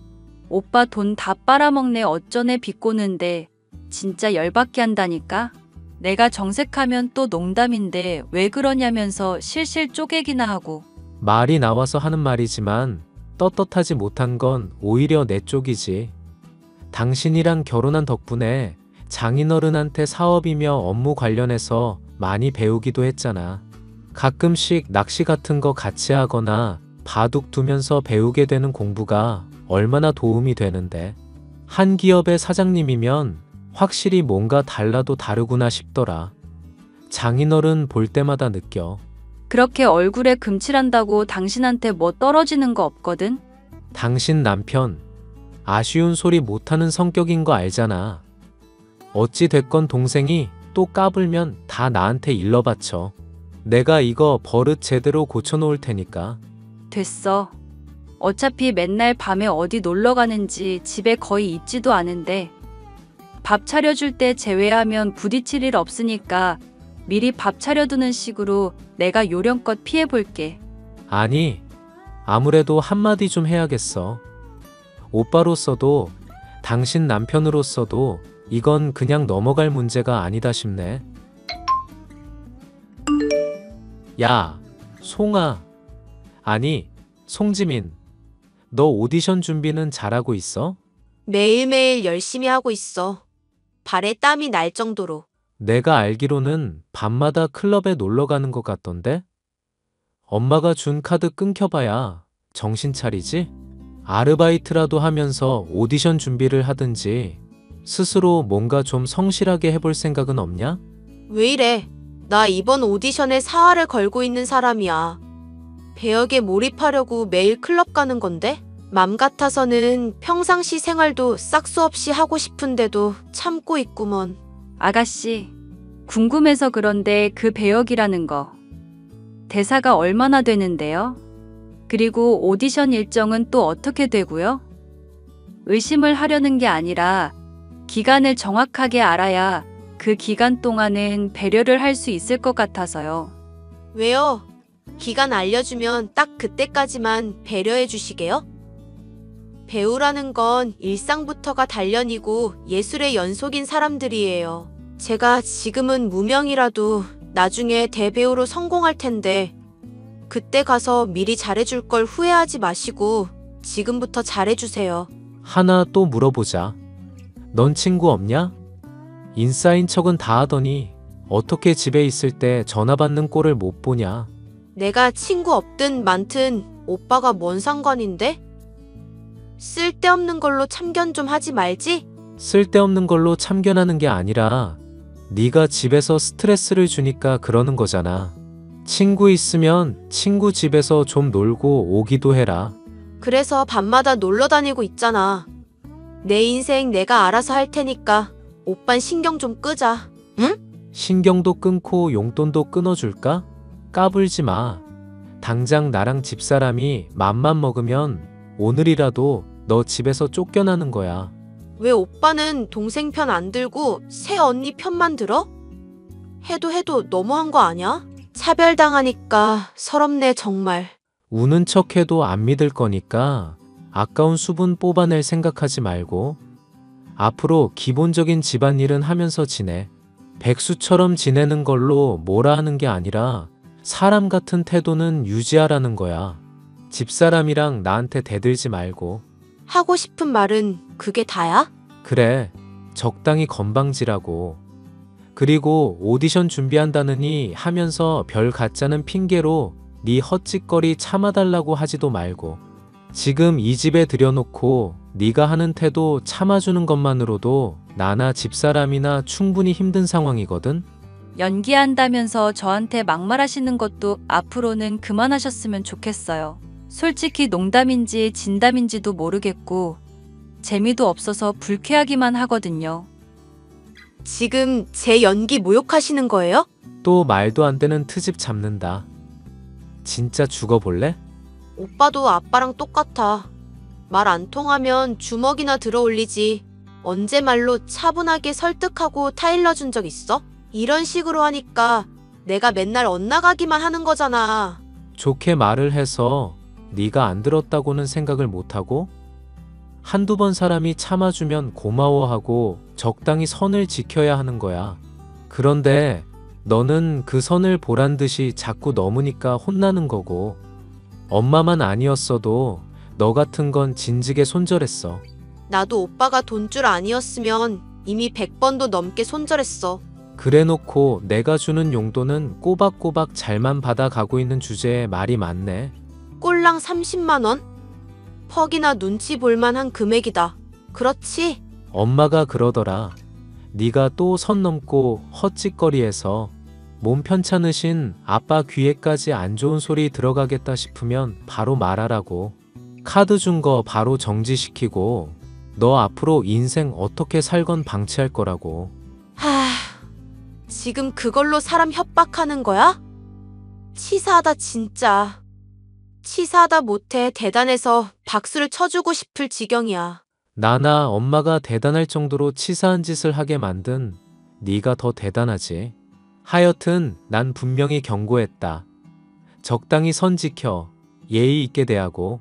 오빠 돈 다 빨아먹네 어쩌네 비꼬는데 진짜 열받게 한다니까. 내가 정색하면 또 농담인데 왜 그러냐면서 실실 쪼개기나 하고. 말이 나와서 하는 말이지만 떳떳하지 못한 건 오히려 내 쪽이지. 당신이랑 결혼한 덕분에 장인어른한테 사업이며 업무 관련해서 많이 배우기도 했잖아. 가끔씩 낚시 같은 거 같이 하거나 바둑 두면서 배우게 되는 공부가 얼마나 도움이 되는데. 한 기업의 사장님이면 확실히 뭔가 달라도 다르구나 싶더라. 장인어른 볼 때마다 느껴. 그렇게 얼굴에 금칠한다고 당신한테 뭐 떨어지는 거 없거든? 당신 남편 아쉬운 소리 못하는 성격인 거 알잖아. 어찌 됐건 동생이 또 까불면 다 나한테 일러바쳐. 내가 이거 버릇 제대로 고쳐놓을 테니까. 됐어. 어차피 맨날 밤에 어디 놀러 가는지 집에 거의 있지도 않은데 밥 차려줄 때 제외하면 부딪힐 일 없으니까 미리 밥 차려두는 식으로 내가 요령껏 피해볼게. 아니, 아무래도 한마디 좀 해야겠어. 오빠로서도 당신 남편으로서도 이건 그냥 넘어갈 문제가 아니다 싶네. 야, 송아. 아니, 송지민. 너 오디션 준비는 잘하고 있어? 매일매일 열심히 하고 있어. 발에 땀이 날 정도로. 내가 알기로는 밤마다 클럽에 놀러 가는 것 같던데? 엄마가 준 카드 끊겨봐야 정신 차리지? 아르바이트라도 하면서 오디션 준비를 하든지 스스로 뭔가 좀 성실하게 해볼 생각은 없냐? 왜 이래? 나 이번 오디션에 사활을 걸고 있는 사람이야. 배역에 몰입하려고 매일 클럽 가는 건데? 맘 같아서는 평상시 생활도 싹수 없이 하고 싶은데도 참고 있구먼. 아가씨, 궁금해서 그런데 그 배역이라는 거. 대사가 얼마나 되는데요? 그리고 오디션 일정은 또 어떻게 되고요? 의심을 하려는 게 아니라 기간을 정확하게 알아야 그 기간 동안은 배려를 할 수 있을 것 같아서요. 왜요? 기간 알려주면 딱 그때까지만 배려해 주시게요? 배우라는 건 일상부터가 단련이고 예술의 연속인 사람들이에요. 제가 지금은 무명이라도 나중에 대배우로 성공할 텐데 그때 가서 미리 잘해줄 걸 후회하지 마시고 지금부터 잘해주세요. 하나 또 물어보자. 넌 친구 없냐? 인싸인 척은 다 하더니 어떻게 집에 있을 때 전화 받는 꼴을 못 보냐? 내가 친구 없든 많든 오빠가 뭔 상관인데? 쓸데없는 걸로 참견 좀 하지 말지? 쓸데없는 걸로 참견하는 게 아니라 네가 집에서 스트레스를 주니까 그러는 거잖아. 친구 있으면 친구 집에서 좀 놀고 오기도 해라. 그래서 밤마다 놀러 다니고 있잖아. 내 인생 내가 알아서 할 테니까 오빤 신경 좀 끄자. 응? 신경도 끊고 용돈도 끊어줄까? 까불지 마. 당장 나랑 집사람이 맘만 먹으면 오늘이라도 너 집에서 쫓겨나는 거야. 왜 오빠는 동생 편 안 들고 새 언니 편만 들어? 해도 너무한 거 아니야? 차별당하니까 서럽네 정말. 우는 척해도 안 믿을 거니까 아까운 수분 뽑아낼 생각하지 말고 앞으로 기본적인 집안일은 하면서 지내. 백수처럼 지내는 걸로 뭐라 하는 게 아니라 사람 같은 태도는 유지하라는 거야. 집사람이랑 나한테 대들지 말고. 하고 싶은 말은 그게 다야? 그래, 적당히 건방지라고. 그리고 오디션 준비한다느니 하면서 별 가짜는 핑계로 네 헛짓거리 참아달라고 하지도 말고. 지금 이 집에 들여놓고 네가 하는 태도 참아주는 것만으로도 나나 집사람이나 충분히 힘든 상황이거든. 연기한다면서 저한테 막말하시는 것도 앞으로는 그만하셨으면 좋겠어요. 솔직히 농담인지 진담인지도 모르겠고 재미도 없어서 불쾌하기만 하거든요. 지금 제 연기 모욕하시는 거예요? 또 말도 안 되는 트집 잡는다. 진짜 죽어볼래? 오빠도 아빠랑 똑같아. 말 안 통하면 주먹이나 들어 올리지. 언제 말로 차분하게 설득하고 타일러 준 적 있어? 이런 식으로 하니까 내가 맨날 엇나가기만 하는 거잖아. 좋게 말을 해서 네가 안 들었다고는 생각을 못하고 한두 번 사람이 참아주면 고마워하고 적당히 선을 지켜야 하는 거야. 그런데 너는 그 선을 보란 듯이 자꾸 넘으니까 혼나는 거고 엄마만 아니었어도 너 같은 건 진즉에 손절했어. 나도 오빠가 돈줄 아니었으면 이미 100번도 넘게 손절했어. 그래놓고 내가 주는 용돈은 꼬박꼬박 잘만 받아가고 있는 주제에 말이 많네. 꼴랑 30만 원? 퍽이나 눈치 볼만한 금액이다. 그렇지? 엄마가 그러더라. 네가 또 선 넘고 헛짓거리해서 몸 편찮으신 아빠 귀에까지 안 좋은 소리 들어가겠다 싶으면 바로 말하라고. 카드 준 거 바로 정지시키고 너 앞으로 인생 어떻게 살건 방치할 거라고. 지금 그걸로 사람 협박하는 거야? 치사하다 진짜. 치사하다 못해 대단해서 박수를 쳐주고 싶을 지경이야. 나나 엄마가 대단할 정도로 치사한 짓을 하게 만든 네가 더 대단하지. 하여튼 난 분명히 경고했다. 적당히 선 지켜 예의 있게 대하고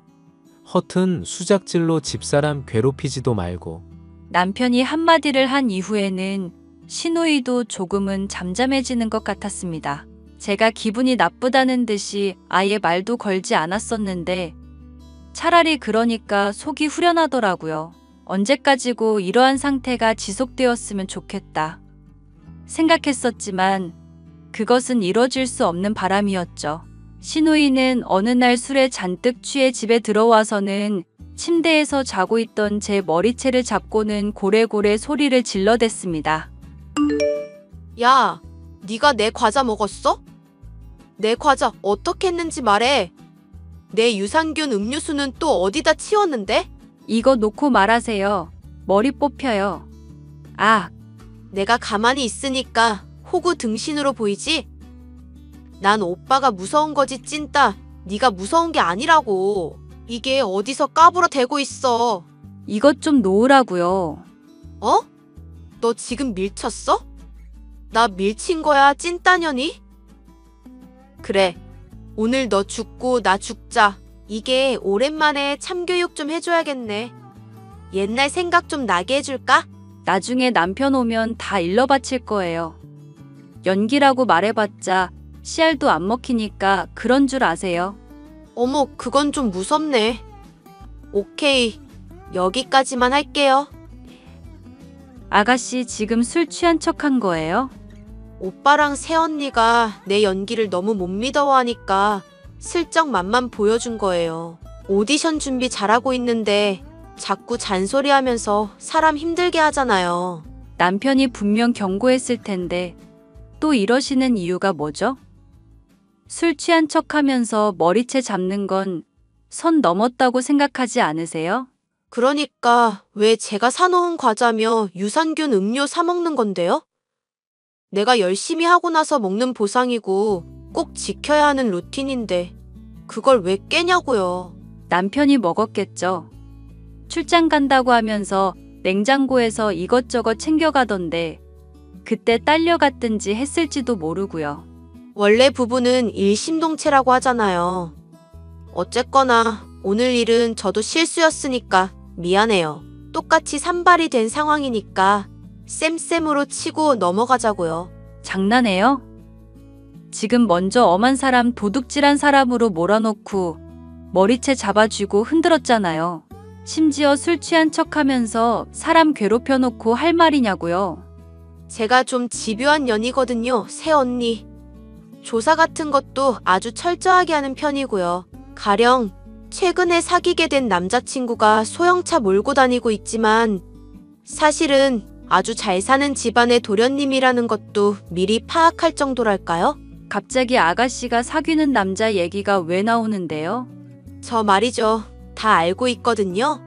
허튼 수작질로 집사람 괴롭히지도 말고. 남편이 한마디를 한 이후에는 신우이도 조금은 잠잠해지는 것 같았습니다. 제가 기분이 나쁘다는 듯이 아예 말도 걸지 않았었는데 차라리 그러니까 속이 후련하더라고요. 언제까지고 이러한 상태가 지속되었으면 좋겠다 생각했었지만 그것은 이뤄질 수 없는 바람이었죠. 신우이는 어느 날 술에 잔뜩 취해 집에 들어와서는 침대에서 자고 있던 제 머리채를 잡고는 고래고래 소리를 질러댔습니다. 야, 네가 내 과자 먹었어? 내 과자 어떻게 했는지 말해. 내 유산균 음료수는 또 어디다 치웠는데? 이거 놓고 말하세요. 머리 뽑혀요. 아, 내가 가만히 있으니까 호구 등신으로 보이지? 난 오빠가 무서운 거지 찐따. 네가 무서운 게 아니라고. 이게 어디서 까불어 대고 있어. 이것 좀 놓으라고요. 어? 너 지금 밀쳤어? 나 밀친 거야 찐따년이? 그래. 오늘 너 죽고 나 죽자. 이게 오랜만에 참교육 좀 해줘야겠네. 옛날 생각 좀 나게 해줄까? 나중에 남편 오면 다 일러 바칠 거예요. 연기라고 말해봤자 씨알도 안 먹히니까 그런 줄 아세요. 어머, 그건 좀 무섭네. 오케이. 여기까지만 할게요. 아가씨 지금 술 취한 척한 거예요? 오빠랑 새언니가 내 연기를 너무 못 믿어하니까 슬쩍 맛만 보여준 거예요. 오디션 준비 잘하고 있는데 자꾸 잔소리하면서 사람 힘들게 하잖아요. 남편이 분명 경고했을 텐데 또 이러시는 이유가 뭐죠? 술 취한 척하면서 머리채 잡는 건 선 넘었다고 생각하지 않으세요? 그러니까 왜 제가 사놓은 과자며 유산균 음료 사 먹는 건데요? 내가 열심히 하고 나서 먹는 보상이고 꼭 지켜야 하는 루틴인데 그걸 왜 깨냐고요. 남편이 먹었겠죠. 출장 간다고 하면서 냉장고에서 이것저것 챙겨가던데 그때 딸려갔든지 했을지도 모르고요. 원래 부부는 일심동체라고 하잖아요. 어쨌거나 오늘 일은 저도 실수였으니까 미안해요. 똑같이 산발이 된 상황이니까 쌤쌤으로 치고 넘어가자고요. 장난해요? 지금 먼저 엄한 사람 도둑질한 사람으로 몰아놓고 머리채 잡아쥐고 흔들었잖아요. 심지어 술 취한 척하면서 사람 괴롭혀놓고 할 말이냐고요. 제가 좀 집요한 년이거든요, 새언니. 조사 같은 것도 아주 철저하게 하는 편이고요. 가령 최근에 사귀게 된 남자친구가 소형차 몰고 다니고 있지만 사실은 아주 잘 사는 집안의 도련님이라는 것도 미리 파악할 정도랄까요? 갑자기 아가씨가 사귀는 남자 얘기가 왜 나오는데요? 저 말이죠. 다 알고 있거든요.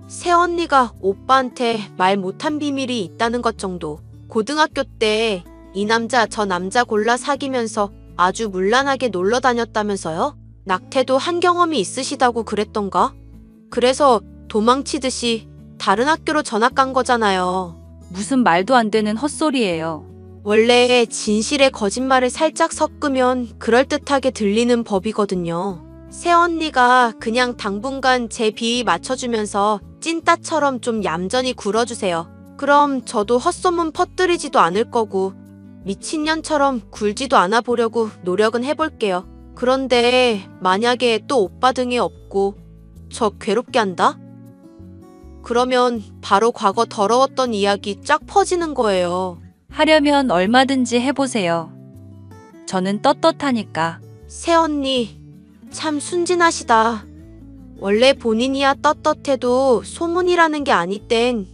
새언니가 오빠한테 말 못한 비밀이 있다는 것 정도. 고등학교 때 이 남자 저 남자 골라 사귀면서 아주 문란하게 놀러 다녔다면서요? 낙태도 한 경험이 있으시다고 그랬던가? 그래서 도망치듯이 다른 학교로 전학 간 거잖아요. 무슨 말도 안 되는 헛소리예요. 원래 진실에 거짓말을 살짝 섞으면 그럴듯하게 들리는 법이거든요. 새언니가 그냥 당분간 제 비위 맞춰주면서 찐따처럼 좀 얌전히 굴어주세요. 그럼 저도 헛소문 퍼뜨리지도 않을 거고 미친년처럼 굴지도 않아 보려고 노력은 해볼게요. 그런데 만약에 또 오빠 등에 업고 저 괴롭게 한다? 그러면 바로 과거 더러웠던 이야기 쫙 퍼지는 거예요. 하려면 얼마든지 해보세요. 저는 떳떳하니까. 새언니 참 순진하시다. 원래 본인이야 떳떳해도 소문이라는 게 아니 땐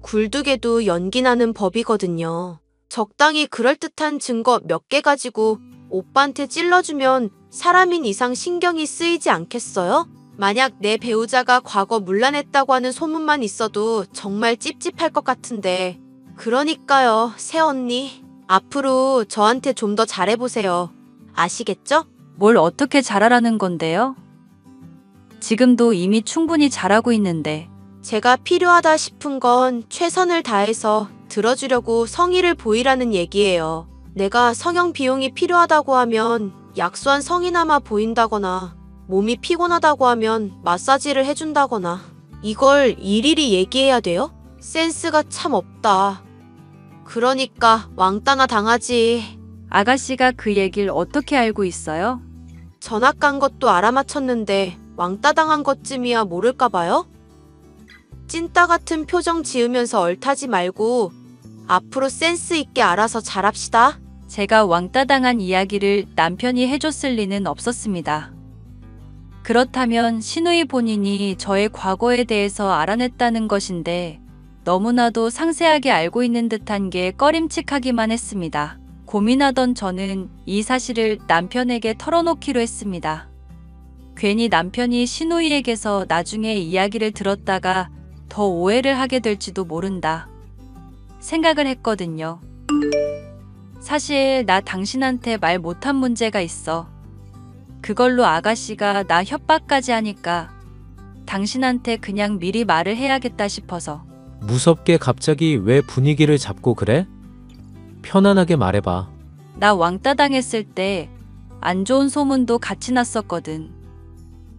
굴뚝에도 연기 나는 법이거든요. 적당히 그럴듯한 증거 몇 개 가지고 오빠한테 찔러주면 사람인 이상 신경이 쓰이지 않겠어요? 만약 내 배우자가 과거 문란했다고 하는 소문만 있어도 정말 찝찝할 것 같은데. 그러니까요, 새언니. 앞으로 저한테 좀 더 잘해보세요. 아시겠죠? 뭘 어떻게 잘하라는 건데요? 지금도 이미 충분히 잘하고 있는데. 제가 필요하다 싶은 건 최선을 다해서 들어주려고 성의를 보이라는 얘기예요. 내가 성형 비용이 필요하다고 하면 약소한 성이나마 보인다거나 몸이 피곤하다고 하면 마사지를 해준다거나 이걸 일일이 얘기해야 돼요? 센스가 참 없다. 그러니까 왕따나 당하지. 아가씨가 그 얘기를 어떻게 알고 있어요? 전학 간 것도 알아맞혔는데 왕따 당한 것쯤이야 모를까 봐요? 찐따 같은 표정 지으면서 얼타지 말고 앞으로 센스 있게 알아서 잘합시다. 제가 왕따 당한 이야기를 남편이 해줬을 리는 없었습니다. 그렇다면 신우이 본인이 저의 과거에 대해서 알아냈다는 것인데 너무나도 상세하게 알고 있는 듯한 게 꺼림칙하기만 했습니다. 고민하던 저는 이 사실을 남편에게 털어놓기로 했습니다. 괜히 남편이 신우이에게서 나중에 이야기를 들었다가 더 오해를 하게 될지도 모른다 생각을 했거든요. 사실 나 당신한테 말 못한 문제가 있어. 그걸로 아가씨가 나 협박까지 하니까 당신한테 그냥 미리 말을 해야겠다 싶어서. 무섭게 갑자기 왜 분위기를 잡고 그래? 편안하게 말해봐. 나 왕따 당했을 때 안 좋은 소문도 같이 났었거든.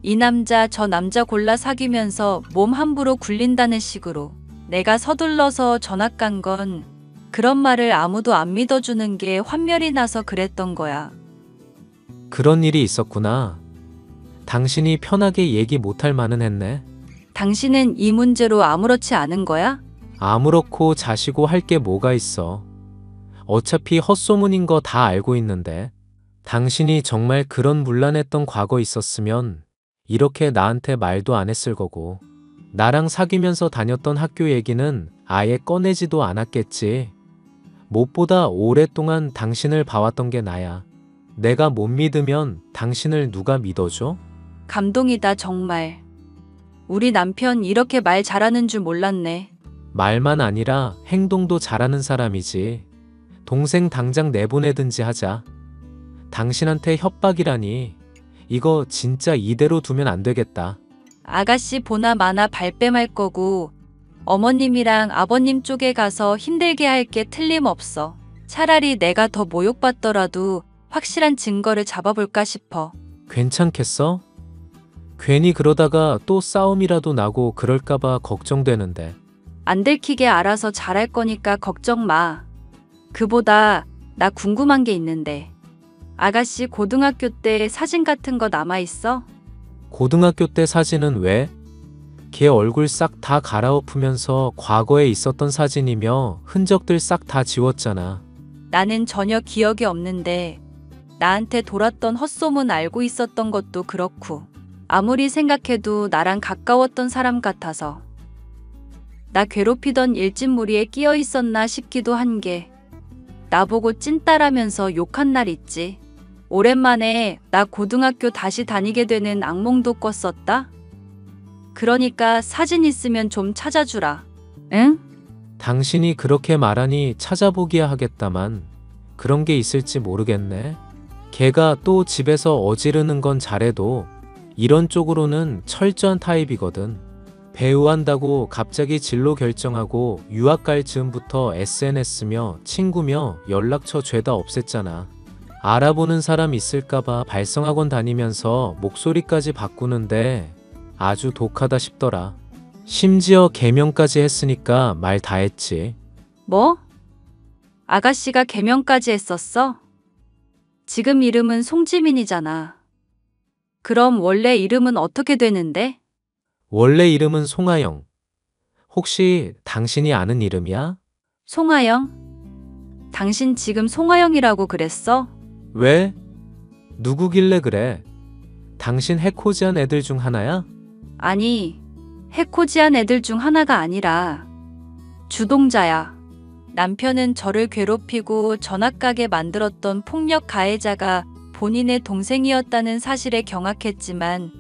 이 남자 저 남자 골라 사귀면서 몸 함부로 굴린다는 식으로. 내가 서둘러서 전학 간 건 그런 말을 아무도 안 믿어주는 게 환멸이 나서 그랬던 거야. 그런 일이 있었구나. 당신이 편하게 얘기 못할 만은 했네. 당신은 이 문제로 아무렇지 않은 거야? 아무렇고 자시고 할 게 뭐가 있어. 어차피 헛소문인 거 다 알고 있는데. 당신이 정말 그런 문란했던 과거 있었으면 이렇게 나한테 말도 안 했을 거고 나랑 사귀면서 다녔던 학교 얘기는 아예 꺼내지도 않았겠지. 무엇보다 오랫동안 당신을 봐왔던 게 나야. 내가 못 믿으면 당신을 누가 믿어줘? 감동이다 정말. 우리 남편 이렇게 말 잘하는 줄 몰랐네. 말만 아니라 행동도 잘하는 사람이지. 동생 당장 내보내든지 하자. 당신한테 협박이라니. 이거 진짜 이대로 두면 안 되겠다. 아가씨 보나 마나 발뺌할 거고 어머님이랑 아버님 쪽에 가서 힘들게 할 게 틀림없어. 차라리 내가 더 모욕받더라도 확실한 증거를 잡아볼까 싶어. 괜찮겠어? 괜히 그러다가 또 싸움이라도 나고 그럴까봐 걱정되는데. 안 들키게 알아서 잘할 거니까 걱정 마. 그보다 나 궁금한 게 있는데 아가씨 고등학교 때 사진 같은 거 남아있어? 고등학교 때 사진은 왜? 걔 얼굴 싹 다 갈아엎으면서 과거에 있었던 사진이며 흔적들 싹 다 지웠잖아. 나는 전혀 기억이 없는데 나한테 돌았던 헛소문 알고 있었던 것도 그렇고 아무리 생각해도 나랑 가까웠던 사람 같아서 나 괴롭히던 일진무리에 끼어 있었나 싶기도 한 게 나보고 찐따라면서 욕한 날 있지. 오랜만에 나 고등학교 다시 다니게 되는 악몽도 꿨었다. 그러니까 사진 있으면 좀 찾아주라. 응? 당신이 그렇게 말하니 찾아보기야 하겠다만 그런 게 있을지 모르겠네. 걔가 또 집에서 어지르는 건 잘해도 이런 쪽으로는 철저한 타입이거든. 배우 한다고 갑자기 진로 결정하고 유학 갈 즈음부터 SNS며 친구며 연락처 죄다 없앴잖아. 알아보는 사람 있을까봐 발성학원 다니면서 목소리까지 바꾸는데 아주 독하다 싶더라. 심지어 개명까지 했으니까 말 다 했지. 뭐? 아가씨가 개명까지 했었어? 지금 이름은 송지민이잖아. 그럼 원래 이름은 어떻게 되는데? 원래 이름은 송하영. 혹시 당신이 아는 이름이야? 송하영? 당신 지금 송하영이라고 그랬어? 왜? 누구길래 그래? 당신 해코지한 애들 중 하나야? 아니, 해코지한 애들 중 하나가 아니라 주동자야. 남편은 저를 괴롭히고 전학 가게 만들었던 폭력 가해자가 본인의 동생이었다는 사실에 경악했지만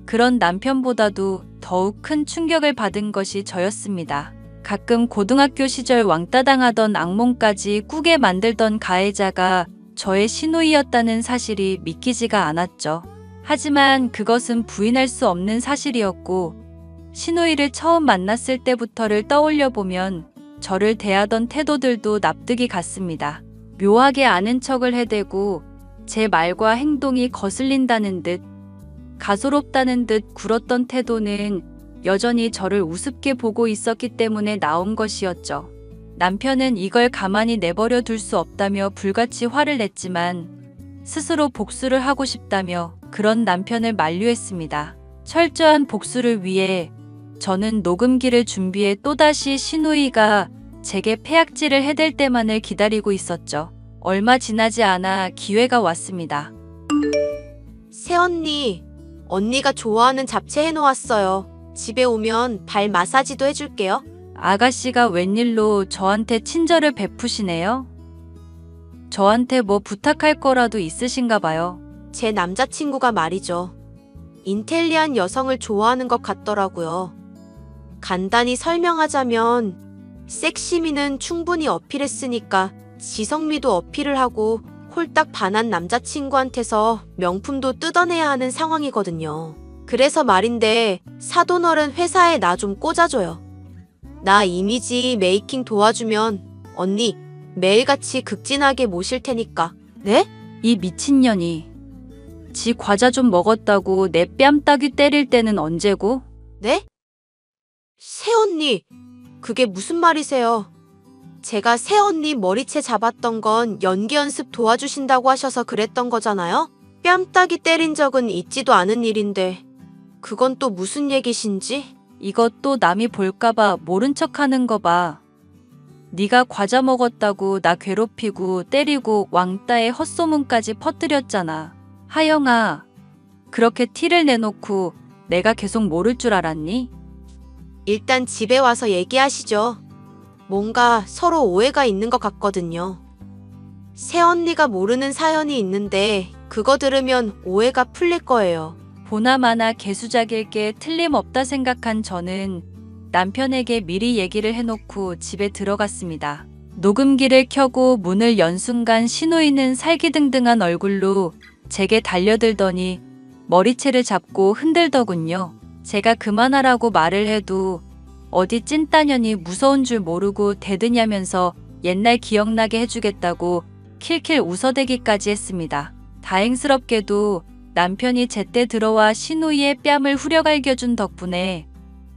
그런 남편보다도 더욱 큰 충격을 받은 것이 저였습니다. 가끔 고등학교 시절 왕따 당하던 악몽까지 꾸게 만들던 가해자가 저의 시누이였다는 사실이 믿기지가 않았죠. 하지만 그것은 부인할 수 없는 사실이었고 시누이를 처음 만났을 때부터를 떠올려 보면 저를 대하던 태도들도 납득이 갔습니다. 묘하게 아는 척을 해대고 제 말과 행동이 거슬린다는 듯, 가소롭다는 듯 굴었던 태도는 여전히 저를 우습게 보고 있었기 때문에 나온 것이었죠. 남편은 이걸 가만히 내버려 둘 수 없다며 불같이 화를 냈지만 스스로 복수를 하고 싶다며 그런 남편을 만류했습니다. 철저한 복수를 위해 저는 녹음기를 준비해 또다시 신우이가 제게 패악질을 해댈 때만을 기다리고 있었죠. 얼마 지나지 않아 기회가 왔습니다. 새언니, 언니가 좋아하는 잡채 해놓았어요. 집에 오면 발 마사지도 해줄게요. 아가씨가 웬일로 저한테 친절을 베푸시네요? 저한테 뭐 부탁할 거라도 있으신가 봐요. 제 남자친구가 말이죠. 인텔리한 여성을 좋아하는 것 같더라고요. 간단히 설명하자면 섹시미는 충분히 어필했으니까 지성미도 어필을 하고 홀딱 반한 남자친구한테서 명품도 뜯어내야 하는 상황이거든요. 그래서 말인데 사돈어른 회사에 나 좀 꽂아줘요. 나 이미지 메이킹 도와주면 언니 매일같이 극진하게 모실 테니까. 네? 이 미친년이 지 과자 좀 먹었다고 내 뺨따귀 때릴 때는 언제고? 네? 새언니, 그게 무슨 말이세요? 제가 새언니 머리채 잡았던 건 연기 연습 도와주신다고 하셔서 그랬던 거잖아요? 뺨따기 때린 적은 있지도 않은 일인데 그건 또 무슨 얘기신지? 이것도 남이 볼까봐 모른 척하는 거 봐. 네가 과자 먹었다고 나 괴롭히고 때리고 왕따의 헛소문까지 퍼뜨렸잖아. 하영아, 그렇게 티를 내놓고 내가 계속 모를 줄 알았니? 일단 집에 와서 얘기하시죠. 뭔가 서로 오해가 있는 것 같거든요. 새언니가 모르는 사연이 있는데 그거 들으면 오해가 풀릴 거예요. 보나마나 개수작일 게 틀림없다 생각한 저는 남편에게 미리 얘기를 해놓고 집에 들어갔습니다. 녹음기를 켜고 문을 연 순간 신우이는 살기등등한 얼굴로 제게 달려들더니 머리채를 잡고 흔들더군요. 제가 그만하라고 말을 해도 어디 찐따년이 무서운 줄 모르고 대드냐면서 옛날 기억나게 해주겠다고 킬킬 웃어대기까지 했습니다. 다행스럽게도 남편이 제때 들어와 신우이의 뺨을 후려갈겨준 덕분에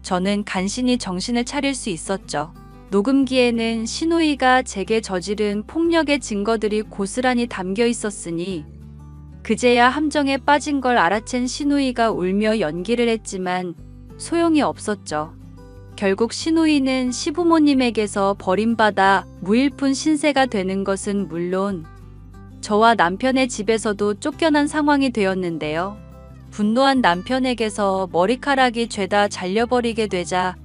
저는 간신히 정신을 차릴 수 있었죠. 녹음기에는 신우이가 제게 저지른 폭력의 증거들이 고스란히 담겨 있었으니 그제야 함정에 빠진 걸 알아챈 신우이가 울며 연기를 했지만 소용이 없었죠. 결국 신우이는 시부모님에게서 버림받아 무일푼 신세가 되는 것은 물론 저와 남편의 집에서도 쫓겨난 상황이 되었는데요. 분노한 남편에게서 머리카락이 죄다 잘려버리게 되자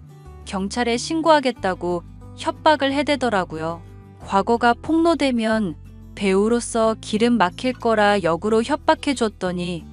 경찰에 신고하겠다고 협박을 해대더라고요. 과거가 폭로되면 배우로서 기름 막힐 거라 역으로 협박해줬더니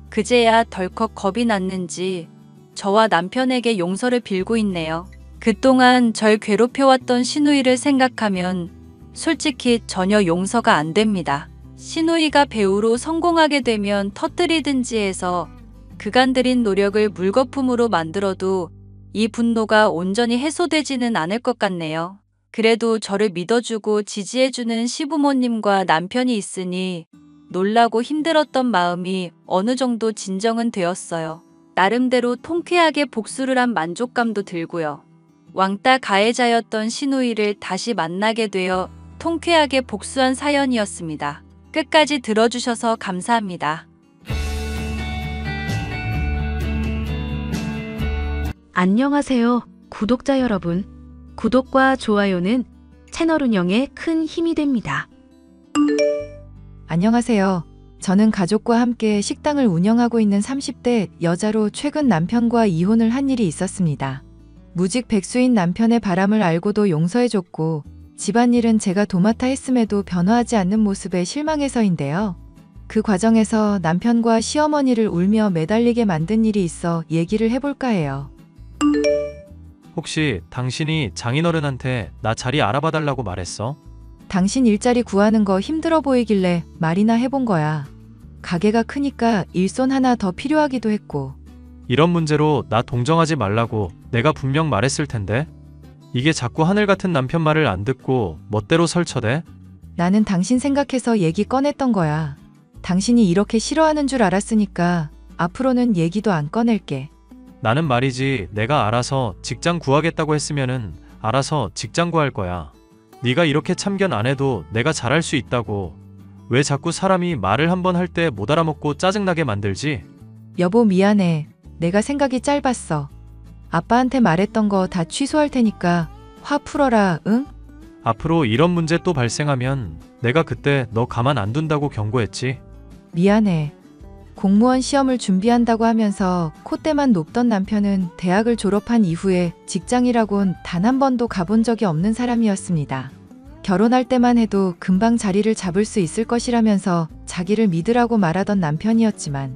그제야 덜컥 겁이 났는지 저와 남편에게 용서를 빌고 있네요. 그동안 절 괴롭혀왔던 신우이를 생각하면 솔직히 전혀 용서가 안 됩니다. 신우이가 배우로 성공하게 되면 터뜨리든지 해서 그간 들인 노력을 물거품으로 만들어도 이 분노가 온전히 해소되지는 않을 것 같네요. 그래도 저를 믿어주고 지지해주는 시부모님과 남편이 있으니 놀라고 힘들었던 마음이 어느 정도 진정은 되었어요. 나름대로 통쾌하게 복수를 한 만족감도 들고요. 왕따 가해자였던 신우이를 다시 만나게 되어 통쾌하게 복수한 사연이었습니다. 끝까지 들어주셔서 감사합니다. 안녕하세요, 구독자 여러분. 구독과 좋아요는 채널 운영에 큰 힘이 됩니다. 안녕하세요. 저는 가족과 함께 식당을 운영하고 있는 30대 여자로 최근 남편과 이혼을 한 일이 있었습니다. 무직 백수인 남편의 바람을 알고도 용서해줬고 집안일은 제가 도맡아 했음에도 변화하지 않는 모습에 실망해서인데요. 그 과정에서 남편과 시어머니를 울며 매달리게 만든 일이 있어 얘기를 해볼까 해요. 혹시 당신이 장인어른한테 나 자리 알아봐달라고 말했어? 당신 일자리 구하는 거 힘들어 보이길래 말이나 해본 거야. 가게가 크니까 일손 하나 더 필요하기도 했고. 이런 문제로 나 동정하지 말라고 내가 분명 말했을 텐데. 이게 자꾸 하늘 같은 남편 말을 안 듣고 멋대로 설쳐대? 나는 당신 생각해서 얘기 꺼냈던 거야. 당신이 이렇게 싫어하는 줄 알았으니까 앞으로는 얘기도 안 꺼낼게. 나는 말이지 내가 알아서 직장 구하겠다고 했으면은 알아서 직장 구할 거야. 네가 이렇게 참견 안 해도 내가 잘할 수 있다고. 왜 자꾸 사람이 말을 한번 할 때 못 알아먹고 짜증나게 만들지? 여보 미안해. 내가 생각이 짧았어. 아빠한테 말했던 거 다 취소할 테니까 화 풀어라, 응? 앞으로 이런 문제 또 발생하면 내가 그때 너 가만 안 둔다고 경고했지. 미안해. 공무원 시험을 준비한다고 하면서 콧대만 높던 남편은 대학을 졸업한 이후에 직장이라곤 단 한 번도 가본 적이 없는 사람이었습니다. 결혼할 때만 해도 금방 자리를 잡을 수 있을 것이라면서 자기를 믿으라고 말하던 남편이었지만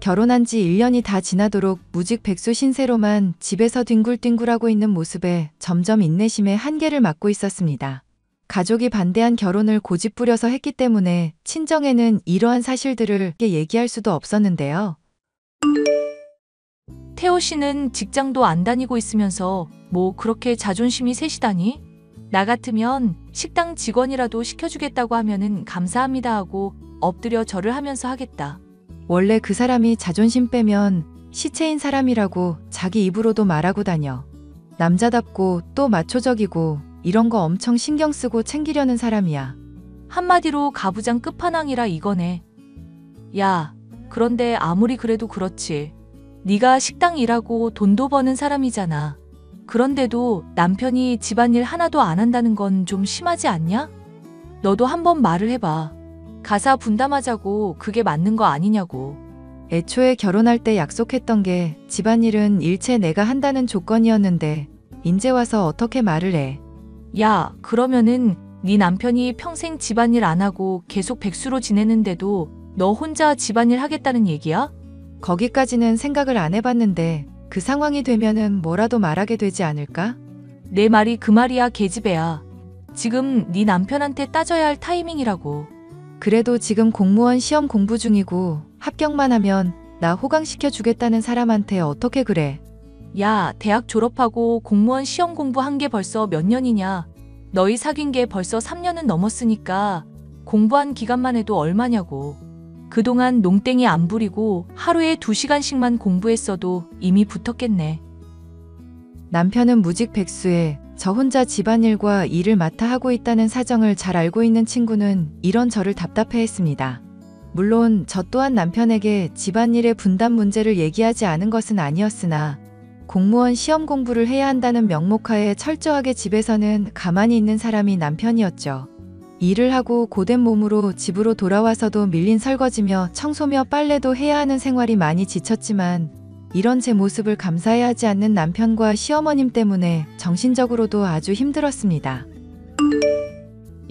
결혼한 지 1년이 다 지나도록 무직 백수 신세로만 집에서 뒹굴뒹굴하고 있는 모습에 점점 인내심의 한계를 맞고 있었습니다. 가족이 반대한 결혼을 고집부려서 했기 때문에 친정에는 이러한 사실들을 얘기할 수도 없었는데요. 태호 씨는 직장도 안 다니고 있으면서 뭐 그렇게 자존심이 셋이다니? 나 같으면 식당 직원이라도 시켜주겠다고 하면은 감사합니다 하고 엎드려 절을 하면서 하겠다. 원래 그 사람이 자존심 빼면 시체인 사람이라고 자기 입으로도 말하고 다녀. 남자답고 또 마초적이고 이런 거 엄청 신경 쓰고 챙기려는 사람이야. 한마디로 가부장 끝판왕이라 이거네. 야, 그런데 아무리 그래도 그렇지. 네가 식당 일하고 돈도 버는 사람이잖아. 그런데도 남편이 집안일 하나도 안 한다는 건 좀 심하지 않냐? 너도 한번 말을 해봐. 가사 분담하자고 그게 맞는 거 아니냐고. 애초에 결혼할 때 약속했던 게 집안일은 일체 내가 한다는 조건이었는데 인제 와서 어떻게 말을 해. 야, 그러면은 네 남편이 평생 집안일 안 하고 계속 백수로 지내는데도 너 혼자 집안일 하겠다는 얘기야? 거기까지는 생각을 안 해봤는데 그 상황이 되면은 뭐라도 말하게 되지 않을까? 내 말이 그 말이야, 계집애야. 지금 네 남편한테 따져야 할 타이밍이라고. 그래도 지금 공무원 시험 공부 중이고 합격만 하면 나 호강시켜 주겠다는 사람한테 어떻게 그래? 야, 대학 졸업하고 공무원 시험 공부한 게 벌써 몇 년이냐? 너희 사귄 게 벌써 3년은 넘었으니까 공부한 기간만 해도 얼마냐고. 그동안 농땡이 안 부리고 하루에 2시간씩만 공부했어도 이미 붙었겠네. 남편은 무직 백수에 저 혼자 집안일과 일을 맡아 하고 있다는 사정을 잘 알고 있는 친구는 이런저를 답답해했습니다. 물론 저 또한 남편에게 집안일의 분담 문제를 얘기하지 않은 것은 아니었으나 공무원 시험 공부를 해야 한다는 명목하에 철저하게 집에서는 가만히 있는 사람이 남편이었죠. 일을 하고 고된 몸으로 집으로 돌아와서도 밀린 설거지며 청소며 빨래도 해야 하는 생활이 많이 지쳤지만 이런 제 모습을 감사해야 하지 않는 남편과 시어머님 때문에 정신적으로도 아주 힘들었습니다.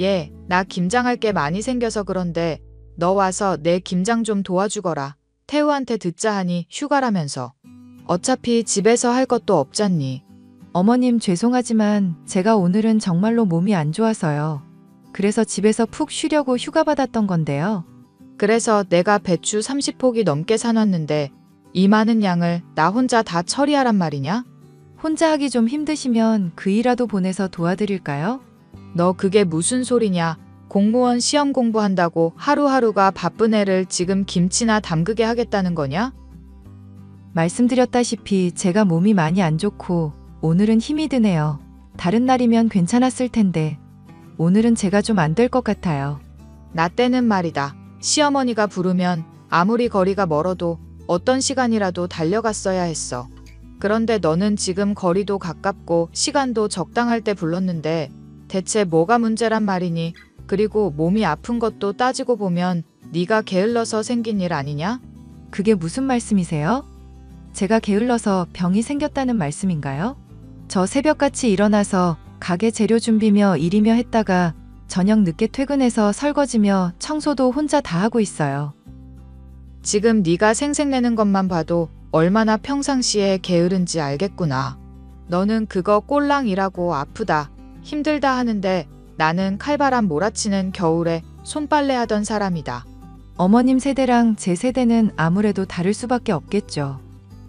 얘, 나 김장할 게 많이 생겨서 그런데 너 와서 내 김장 좀 도와주거라. 태우한테 듣자 하니 휴가라면서. 어차피 집에서 할 것도 없잖니. 어머님 죄송하지만 제가 오늘은 정말로 몸이 안 좋아서요. 그래서 집에서 푹 쉬려고 휴가 받았던 건데요. 그래서 내가 배추 30포기 넘게 사놨는데 이 많은 양을 나 혼자 다 처리하란 말이냐? 혼자 하기 좀 힘드시면 그이라도 보내서 도와드릴까요? 너 그게 무슨 소리냐? 공무원 시험 공부한다고 하루하루가 바쁜 애를 지금 김치나 담그게 하겠다는 거냐? 말씀드렸다시피 제가 몸이 많이 안 좋고 오늘은 힘이 드네요. 다른 날이면 괜찮았을 텐데 오늘은 제가 좀 안 될 것 같아요. 나 때는 말이다. 시어머니가 부르면 아무리 거리가 멀어도 어떤 시간이라도 달려갔어야 했어. 그런데 너는 지금 거리도 가깝고 시간도 적당할 때 불렀는데 대체 뭐가 문제란 말이니? 그리고 몸이 아픈 것도 따지고 보면 네가 게을러서 생긴 일 아니냐? 그게 무슨 말씀이세요? 제가 게을러서 병이 생겼다는 말씀인가요? 저 새벽같이 일어나서 가게 재료 준비며 일이며 했다가 저녁 늦게 퇴근해서 설거지며 청소도 혼자 다 하고 있어요. 지금 네가 생색내는 것만 봐도 얼마나 평상시에 게으른지 알겠구나. 너는 그거 꼴랑 일하고 아프다, 힘들다 하는데 나는 칼바람 몰아치는 겨울에 손빨래 하던 사람이다. 어머님 세대랑 제 세대는 아무래도 다를 수밖에 없겠죠.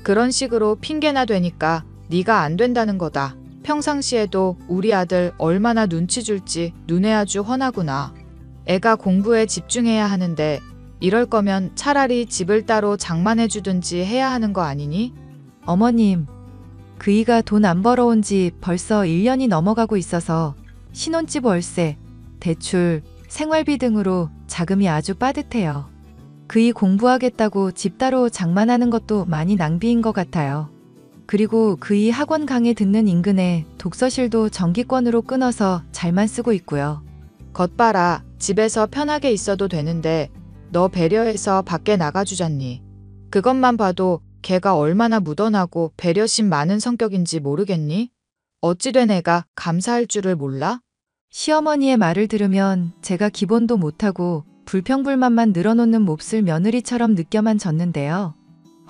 그런 식으로 핑계나 대니까 네가 안 된다는 거다. 평상시에도 우리 아들 얼마나 눈치 줄지 눈에 아주 훤하구나. 애가 공부에 집중해야 하는데 이럴 거면 차라리 집을 따로 장만해 주든지 해야 하는 거 아니니? 어머님, 그이가 돈 안 벌어온 지 벌써 1년이 넘어가고 있어서 신혼집 월세, 대출, 생활비 등으로 자금이 아주 빠듯해요. 그이 공부하겠다고 집 따로 장만하는 것도 많이 낭비인 것 같아요. 그리고 그이 학원 강의 듣는 인근에 독서실도 정기권으로 끊어서 잘만 쓰고 있고요. 것 봐라. 집에서 편하게 있어도 되는데 너 배려해서 밖에 나가주잖니. 그것만 봐도 걔가 얼마나 무던하고 배려심 많은 성격인지 모르겠니? 어찌된 애가 감사할 줄을 몰라? 시어머니의 말을 들으면 제가 기본도 못하고 불평불만만 늘어놓는 몹쓸 며느리처럼 느껴만 졌는데요.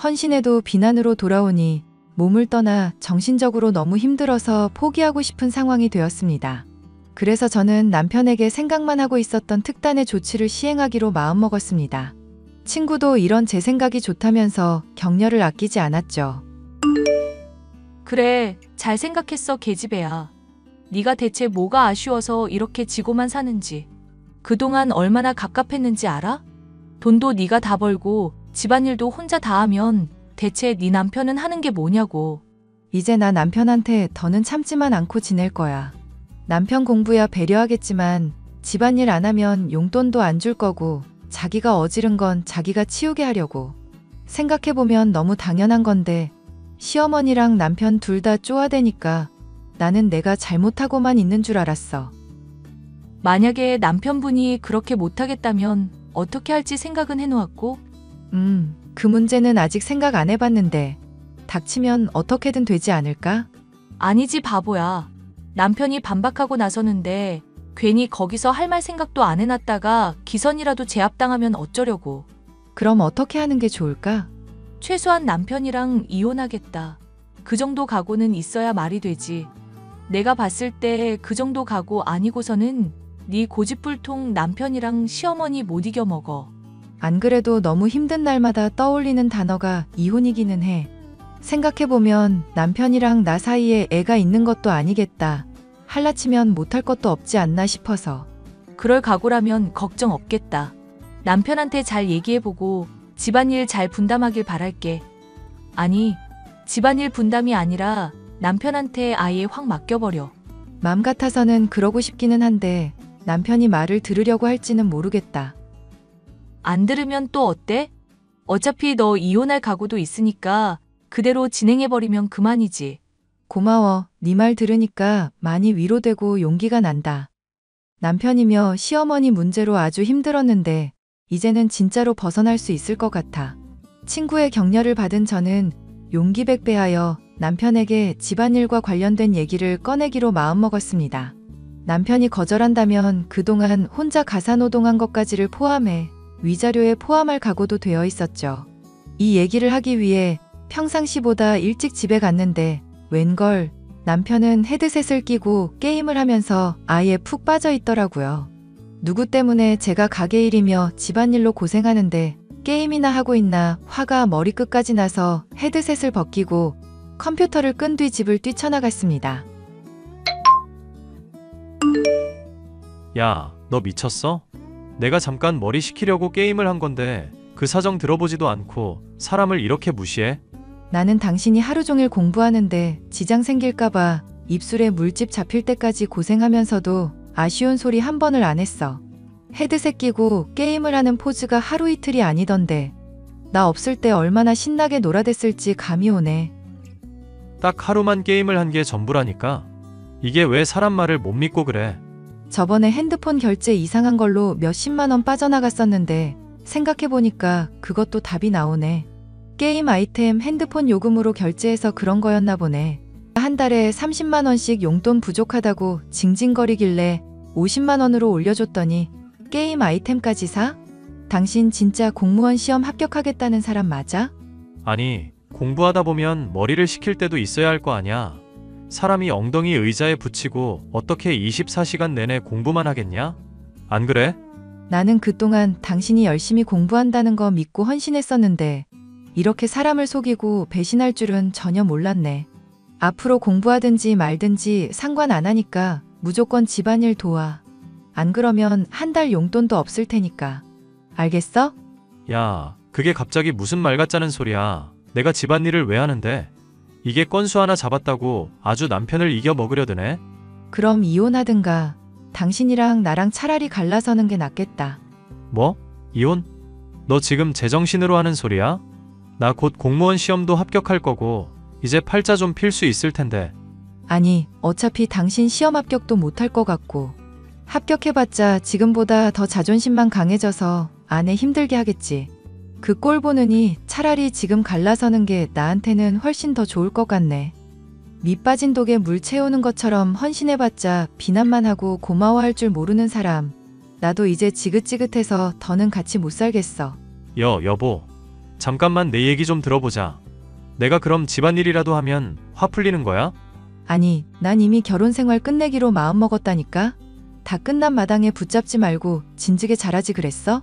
헌신해도 비난으로 돌아오니 몸을 떠나 정신적으로 너무 힘들어서 포기하고 싶은 상황이 되었습니다. 그래서 저는 남편에게 생각만 하고 있었던 특단의 조치를 시행하기로 마음먹었습니다. 친구도 이런 제 생각이 좋다면서 격려를 아끼지 않았죠. 그래, 잘 생각했어, 계집애야. 네가 대체 뭐가 아쉬워서 이렇게 지고만 사는지. 그동안 얼마나 갑갑했는지 알아? 돈도 네가 다 벌고 집안일도 혼자 다 하면 대체 네 남편은 하는 게 뭐냐고. 이제 나 남편한테 더는 참지만 않고 지낼 거야. 남편 공부야 배려하겠지만 집안일 안 하면 용돈도 안 줄 거고 자기가 어지른 건 자기가 치우게 하려고. 생각해보면 너무 당연한 건데 시어머니랑 남편 둘 다 쪼아대니까 나는 내가 잘못하고만 있는 줄 알았어. 만약에 남편분이 그렇게 못하겠다면 어떻게 할지 생각은 해놓았고? 그 문제는 아직 생각 안 해봤는데 닥치면 어떻게든 되지 않을까? 아니지, 바보야. 남편이 반박하고 나서는데 괜히 거기서 할 말 생각도 안 해놨다가 기선이라도 제압당하면 어쩌려고. 그럼 어떻게 하는 게 좋을까? 최소한 남편이랑 이혼하겠다. 그 정도 각오는 있어야 말이 되지. 내가 봤을 때 그 정도 각오 아니고서는 네 고집불통 남편이랑 시어머니 못 이겨 먹어. 안 그래도 너무 힘든 날마다 떠올리는 단어가 이혼이기는 해. 생각해보면 남편이랑 나 사이에 애가 있는 것도 아니겠다. 할라치면 못할 것도 없지 않나 싶어서. 그럴 각오라면 걱정 없겠다. 남편한테 잘 얘기해보고 집안일 잘 분담하길 바랄게. 아니, 집안일 분담이 아니라 남편한테 아예 확 맡겨버려. 맘 같아서는 그러고 싶기는 한데 남편이 말을 들으려고 할지는 모르겠다. 안 들으면 또 어때? 어차피 너 이혼할 각오도 있으니까 그대로 진행해버리면 그만이지. 고마워. 네 말 들으니까 많이 위로되고 용기가 난다. 남편이며 시어머니 문제로 아주 힘들었는데 이제는 진짜로 벗어날 수 있을 것 같아. 친구의 격려를 받은 저는 용기 백배하여 남편에게 집안일과 관련된 얘기를 꺼내기로 마음먹었습니다. 남편이 거절한다면 그동안 혼자 가사노동한 것까지를 포함해 위자료에 포함할 각오도 되어 있었죠. 이 얘기를 하기 위해 평상시보다 일찍 집에 갔는데 웬걸 남편은 헤드셋을 끼고 게임을 하면서 아예 푹 빠져 있더라고요. 누구 때문에 제가 가게 일이며 집안일로 고생하는데 게임이나 하고 있나 화가 머리끝까지 나서 헤드셋을 벗기고 컴퓨터를 끈 뒤 집을 뛰쳐나갔습니다. 야, 너 미쳤어? 내가 잠깐 머리 식히려고 게임을 한 건데 그 사정 들어보지도 않고 사람을 이렇게 무시해? 나는 당신이 하루 종일 공부하는데 지장 생길까봐 입술에 물집 잡힐 때까지 고생하면서도 아쉬운 소리 한 번을 안 했어. 헤드셋 끼고 게임을 하는 포즈가 하루 이틀이 아니던데 나 없을 때 얼마나 신나게 놀아댔을지 감이 오네. 딱 하루만 게임을 한 게 전부라니까. 이게 왜 사람 말을 못 믿고 그래? 저번에 핸드폰 결제 이상한 걸로 몇십만 원 빠져나갔었는데 생각해보니까 그것도 답이 나오네. 게임 아이템 핸드폰 요금으로 결제해서 그런 거였나 보네. 한 달에 30만 원씩 용돈 부족하다고 징징거리길래 50만 원으로 올려줬더니 게임 아이템까지 사? 당신 진짜 공무원 시험 합격하겠다는 사람 맞아? 아니, 공부하다 보면 머리를 식힐 때도 있어야 할 거 아냐. 사람이 엉덩이 의자에 붙이고 어떻게 24시간 내내 공부만 하겠냐? 안 그래? 나는 그동안 당신이 열심히 공부한다는 거 믿고 헌신했었는데 이렇게 사람을 속이고 배신할 줄은 전혀 몰랐네. 앞으로 공부하든지 말든지 상관 안 하니까 무조건 집안일 도와. 안 그러면 한 달 용돈도 없을 테니까. 알겠어? 야, 그게 갑자기 무슨 말 같자는 소리야. 내가 집안일을 왜 하는데? 이게 건수 하나 잡았다고 아주 남편을 이겨 먹으려 드네? 그럼 이혼하든가. 당신이랑 나랑 차라리 갈라서는 게 낫겠다. 뭐? 이혼? 너 지금 제정신으로 하는 소리야? 나 곧 공무원 시험도 합격할 거고 이제 팔자 좀 필 수 있을 텐데. 아니, 어차피 당신 시험 합격도 못할 것 같고 합격해봤자 지금보다 더 자존심만 강해져서 아내 힘들게 하겠지. 그 꼴 보느니 차라리 지금 갈라서는 게 나한테는 훨씬 더 좋을 것 같네. 밑 빠진 독에 물 채우는 것처럼 헌신해봤자 비난만 하고 고마워할 줄 모르는 사람. 나도 이제 지긋지긋해서 더는 같이 못 살겠어. 여보. 잠깐만 내 얘기 좀 들어보자. 내가 그럼 집안일이라도 하면 화 풀리는 거야? 아니, 난 이미 결혼 생활 끝내기로 마음먹었다니까. 다 끝난 마당에 붙잡지 말고 진즉에 잘하지 그랬어?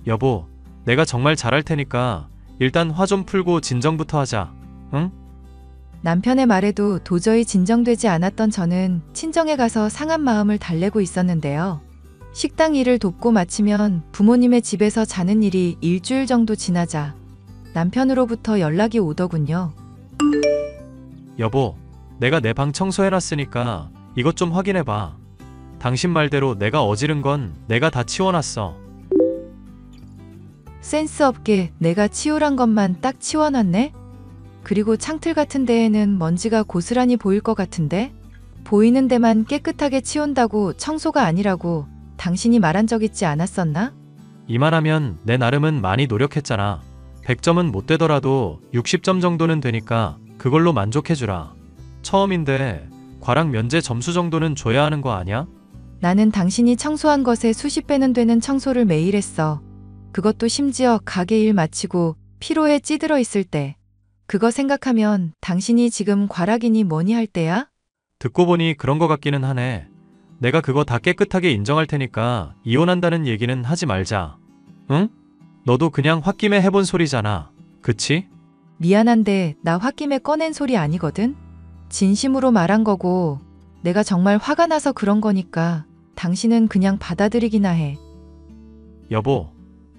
여보, 내가 정말 잘할 테니까 일단 화 좀 풀고 진정부터 하자. 응? 남편의 말에도 도저히 진정되지 않았던 저는 친정에 가서 상한 마음을 달래고 있었는데요. 식당 일을 돕고 마치면 부모님의 집에서 자는 일이 일주일 정도 지나자 남편으로부터 연락이 오더군요. 여보, 내가 내 방 청소해놨으니까 이것 좀 확인해봐. 당신 말대로 내가 어지른 건 내가 다 치워놨어. 센스 없게 내가 치우란 것만 딱 치워놨네? 그리고 창틀 같은 데에는 먼지가 고스란히 보일 것 같은데? 보이는 데만 깨끗하게 치운다고 청소가 아니라고 당신이 말한 적 있지 않았었나? 이만하면 내 나름은 많이 노력했잖아. 100점은 못 되더라도 60점 정도는 되니까 그걸로 만족해주라. 처음인데 과락 면제 점수 정도는 줘야 하는 거 아니야? 나는 당신이 청소한 것에 수십 배는 되는 청소를 매일 했어. 그것도 심지어 가게 일 마치고 피로에 찌들어 있을 때. 그거 생각하면 당신이 지금 과락이니 뭐니 할 때야? 듣고 보니 그런 거 같기는 하네. 내가 그거 다 깨끗하게 인정할 테니까 이혼한다는 얘기는 하지 말자. 응? 너도 그냥 홧김에 해본 소리잖아. 그치? 미안한데 나 홧김에 꺼낸 소리 아니거든? 진심으로 말한 거고 내가 정말 화가 나서 그런 거니까 당신은 그냥 받아들이기나 해. 여보,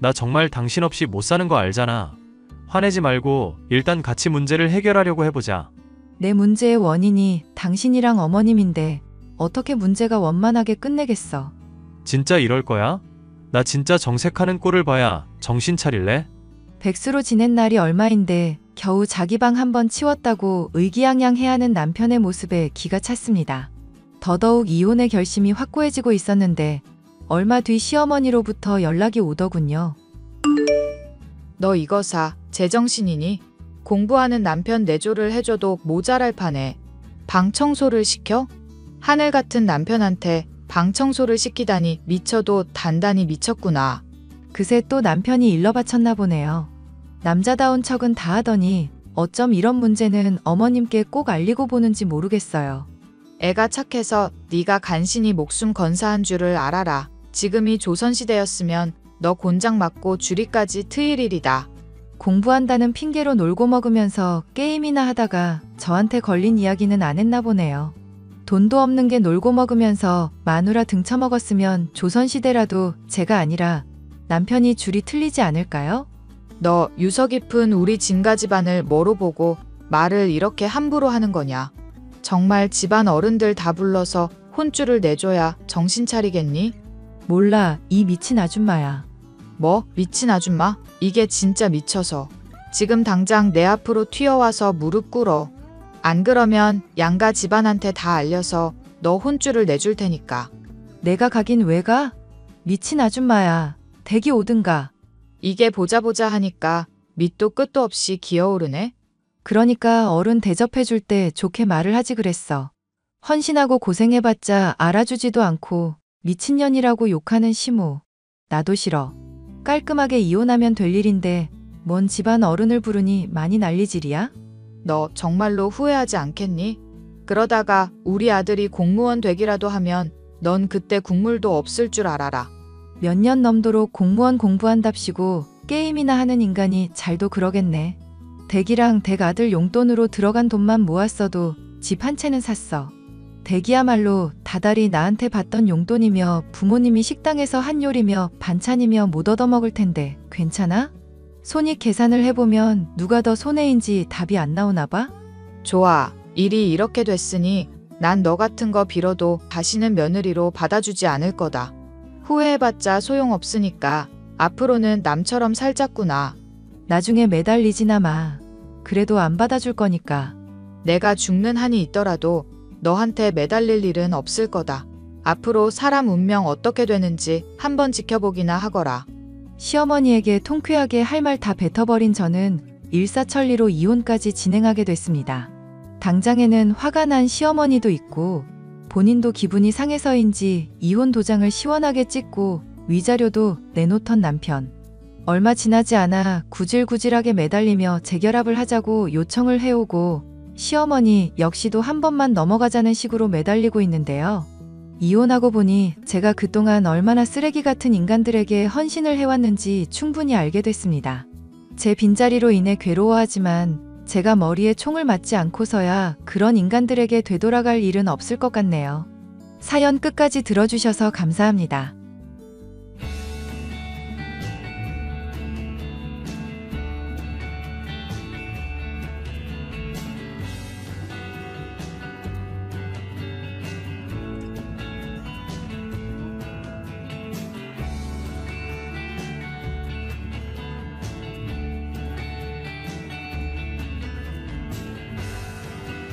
나 정말 당신 없이 못 사는 거 알잖아. 화내지 말고 일단 같이 문제를 해결하려고 해보자. 내 문제의 원인이 당신이랑 어머님인데 어떻게 문제가 원만하게 끝내겠어. 진짜 이럴 거야? 나 진짜 정색하는 꼴을 봐야 정신 차릴래? 백수로 지낸 날이 얼마인데 겨우 자기 방 한 번 치웠다고 의기양양해하는 남편의 모습에 기가 찼습니다. 더더욱 이혼의 결심이 확고해지고 있었는데 얼마 뒤 시어머니로부터 연락이 오더군요. 너 이거 사. 제정신이니? 공부하는 남편 내조를 해줘도 모자랄 판에 방 청소를 시켜? 하늘 같은 남편한테 방 청소를 시키다니 미쳐도 단단히 미쳤구나. 그새 또 남편이 일러바쳤나 보네요. 남자다운 척은 다 하더니 어쩜 이런 문제는 어머님께 꼭 알리고 보는지 모르겠어요. 애가 착해서 네가 간신히 목숨 건사한 줄을 알아라. 지금이 조선시대였으면 너 곤장 맞고 주리까지 트일 일이다. 공부한다는 핑계로 놀고 먹으면서 게임이나 하다가 저한테 걸린 이야기는 안 했나 보네요. 돈도 없는 게 놀고 먹으면서 마누라 등쳐먹었으면 조선시대라도 제가 아니라 남편이 줄이 틀리지 않을까요? 너 유서 깊은 우리 진가 집안을 뭐로 보고 말을 이렇게 함부로 하는 거냐? 정말 집안 어른들 다 불러서 혼쭐을 내줘야 정신 차리겠니? 몰라, 이 미친 아줌마야. 뭐? 미친 아줌마? 이게 진짜 미쳐서. 지금 당장 내 앞으로 튀어와서 무릎 꿇어. 안 그러면 양가 집안한테 다 알려서 너 혼쭐을 내줄 테니까. 내가 가긴 왜 가? 미친 아줌마야. 댁이 오든가. 이게 보자 하니까 밑도 끝도 없이 기어오르네. 그러니까 어른 대접해줄 때 좋게 말을 하지 그랬어. 헌신하고 고생해봤자 알아주지도 않고 미친년이라고 욕하는 시모. 나도 싫어. 깔끔하게 이혼하면 될 일인데 뭔 집안 어른을 부르니 많이 난리질이야? 너 정말로 후회하지 않겠니? 그러다가 우리 아들이 공무원 되기라도 하면 넌 그때 국물도 없을 줄 알아라. 몇 년 넘도록 공무원 공부한답시고 게임이나 하는 인간이 잘도 그러겠네. 댁이랑 댁 아들 용돈으로 들어간 돈만 모았어도 집 한 채는 샀어. 댁이야말로 다달이 나한테 받던 용돈이며 부모님이 식당에서 한 요리며 반찬이며 못 얻어먹을 텐데 괜찮아? 손익 계산을 해보면 누가 더 손해인지 답이 안 나오나 봐? 좋아. 일이 이렇게 됐으니 난 너 같은 거 빌어도 다시는 며느리로 받아주지 않을 거다. 후회해봤자 소용없으니까 앞으로는 남처럼 살자꾸나. 나중에 매달리지나 마. 그래도 안 받아줄 거니까. 내가 죽는 한이 있더라도 너한테 매달릴 일은 없을 거다. 앞으로 사람 운명 어떻게 되는지 한번 지켜보기나 하거라. 시어머니에게 통쾌하게 할 말 다 뱉어버린 저는 일사천리로 이혼까지 진행하게 됐습니다. 당장에는 화가 난 시어머니도 있고 본인도 기분이 상해서인지 이혼 도장을 시원하게 찍고 위자료도 내놓던 남편. 얼마 지나지 않아 구질구질하게 매달리며 재결합을 하자고 요청을 해오고 시어머니 역시도 한 번만 넘어가자는 식으로 매달리고 있는데요. 이혼하고 보니 제가 그동안 얼마나 쓰레기 같은 인간들에게 헌신을 해왔는지 충분히 알게 됐습니다. 제 빈자리로 인해 괴로워하지만 제가 머리에 총을 맞지 않고서야 그런 인간들에게 되돌아갈 일은 없을 것 같네요. 사연 끝까지 들어주셔서 감사합니다.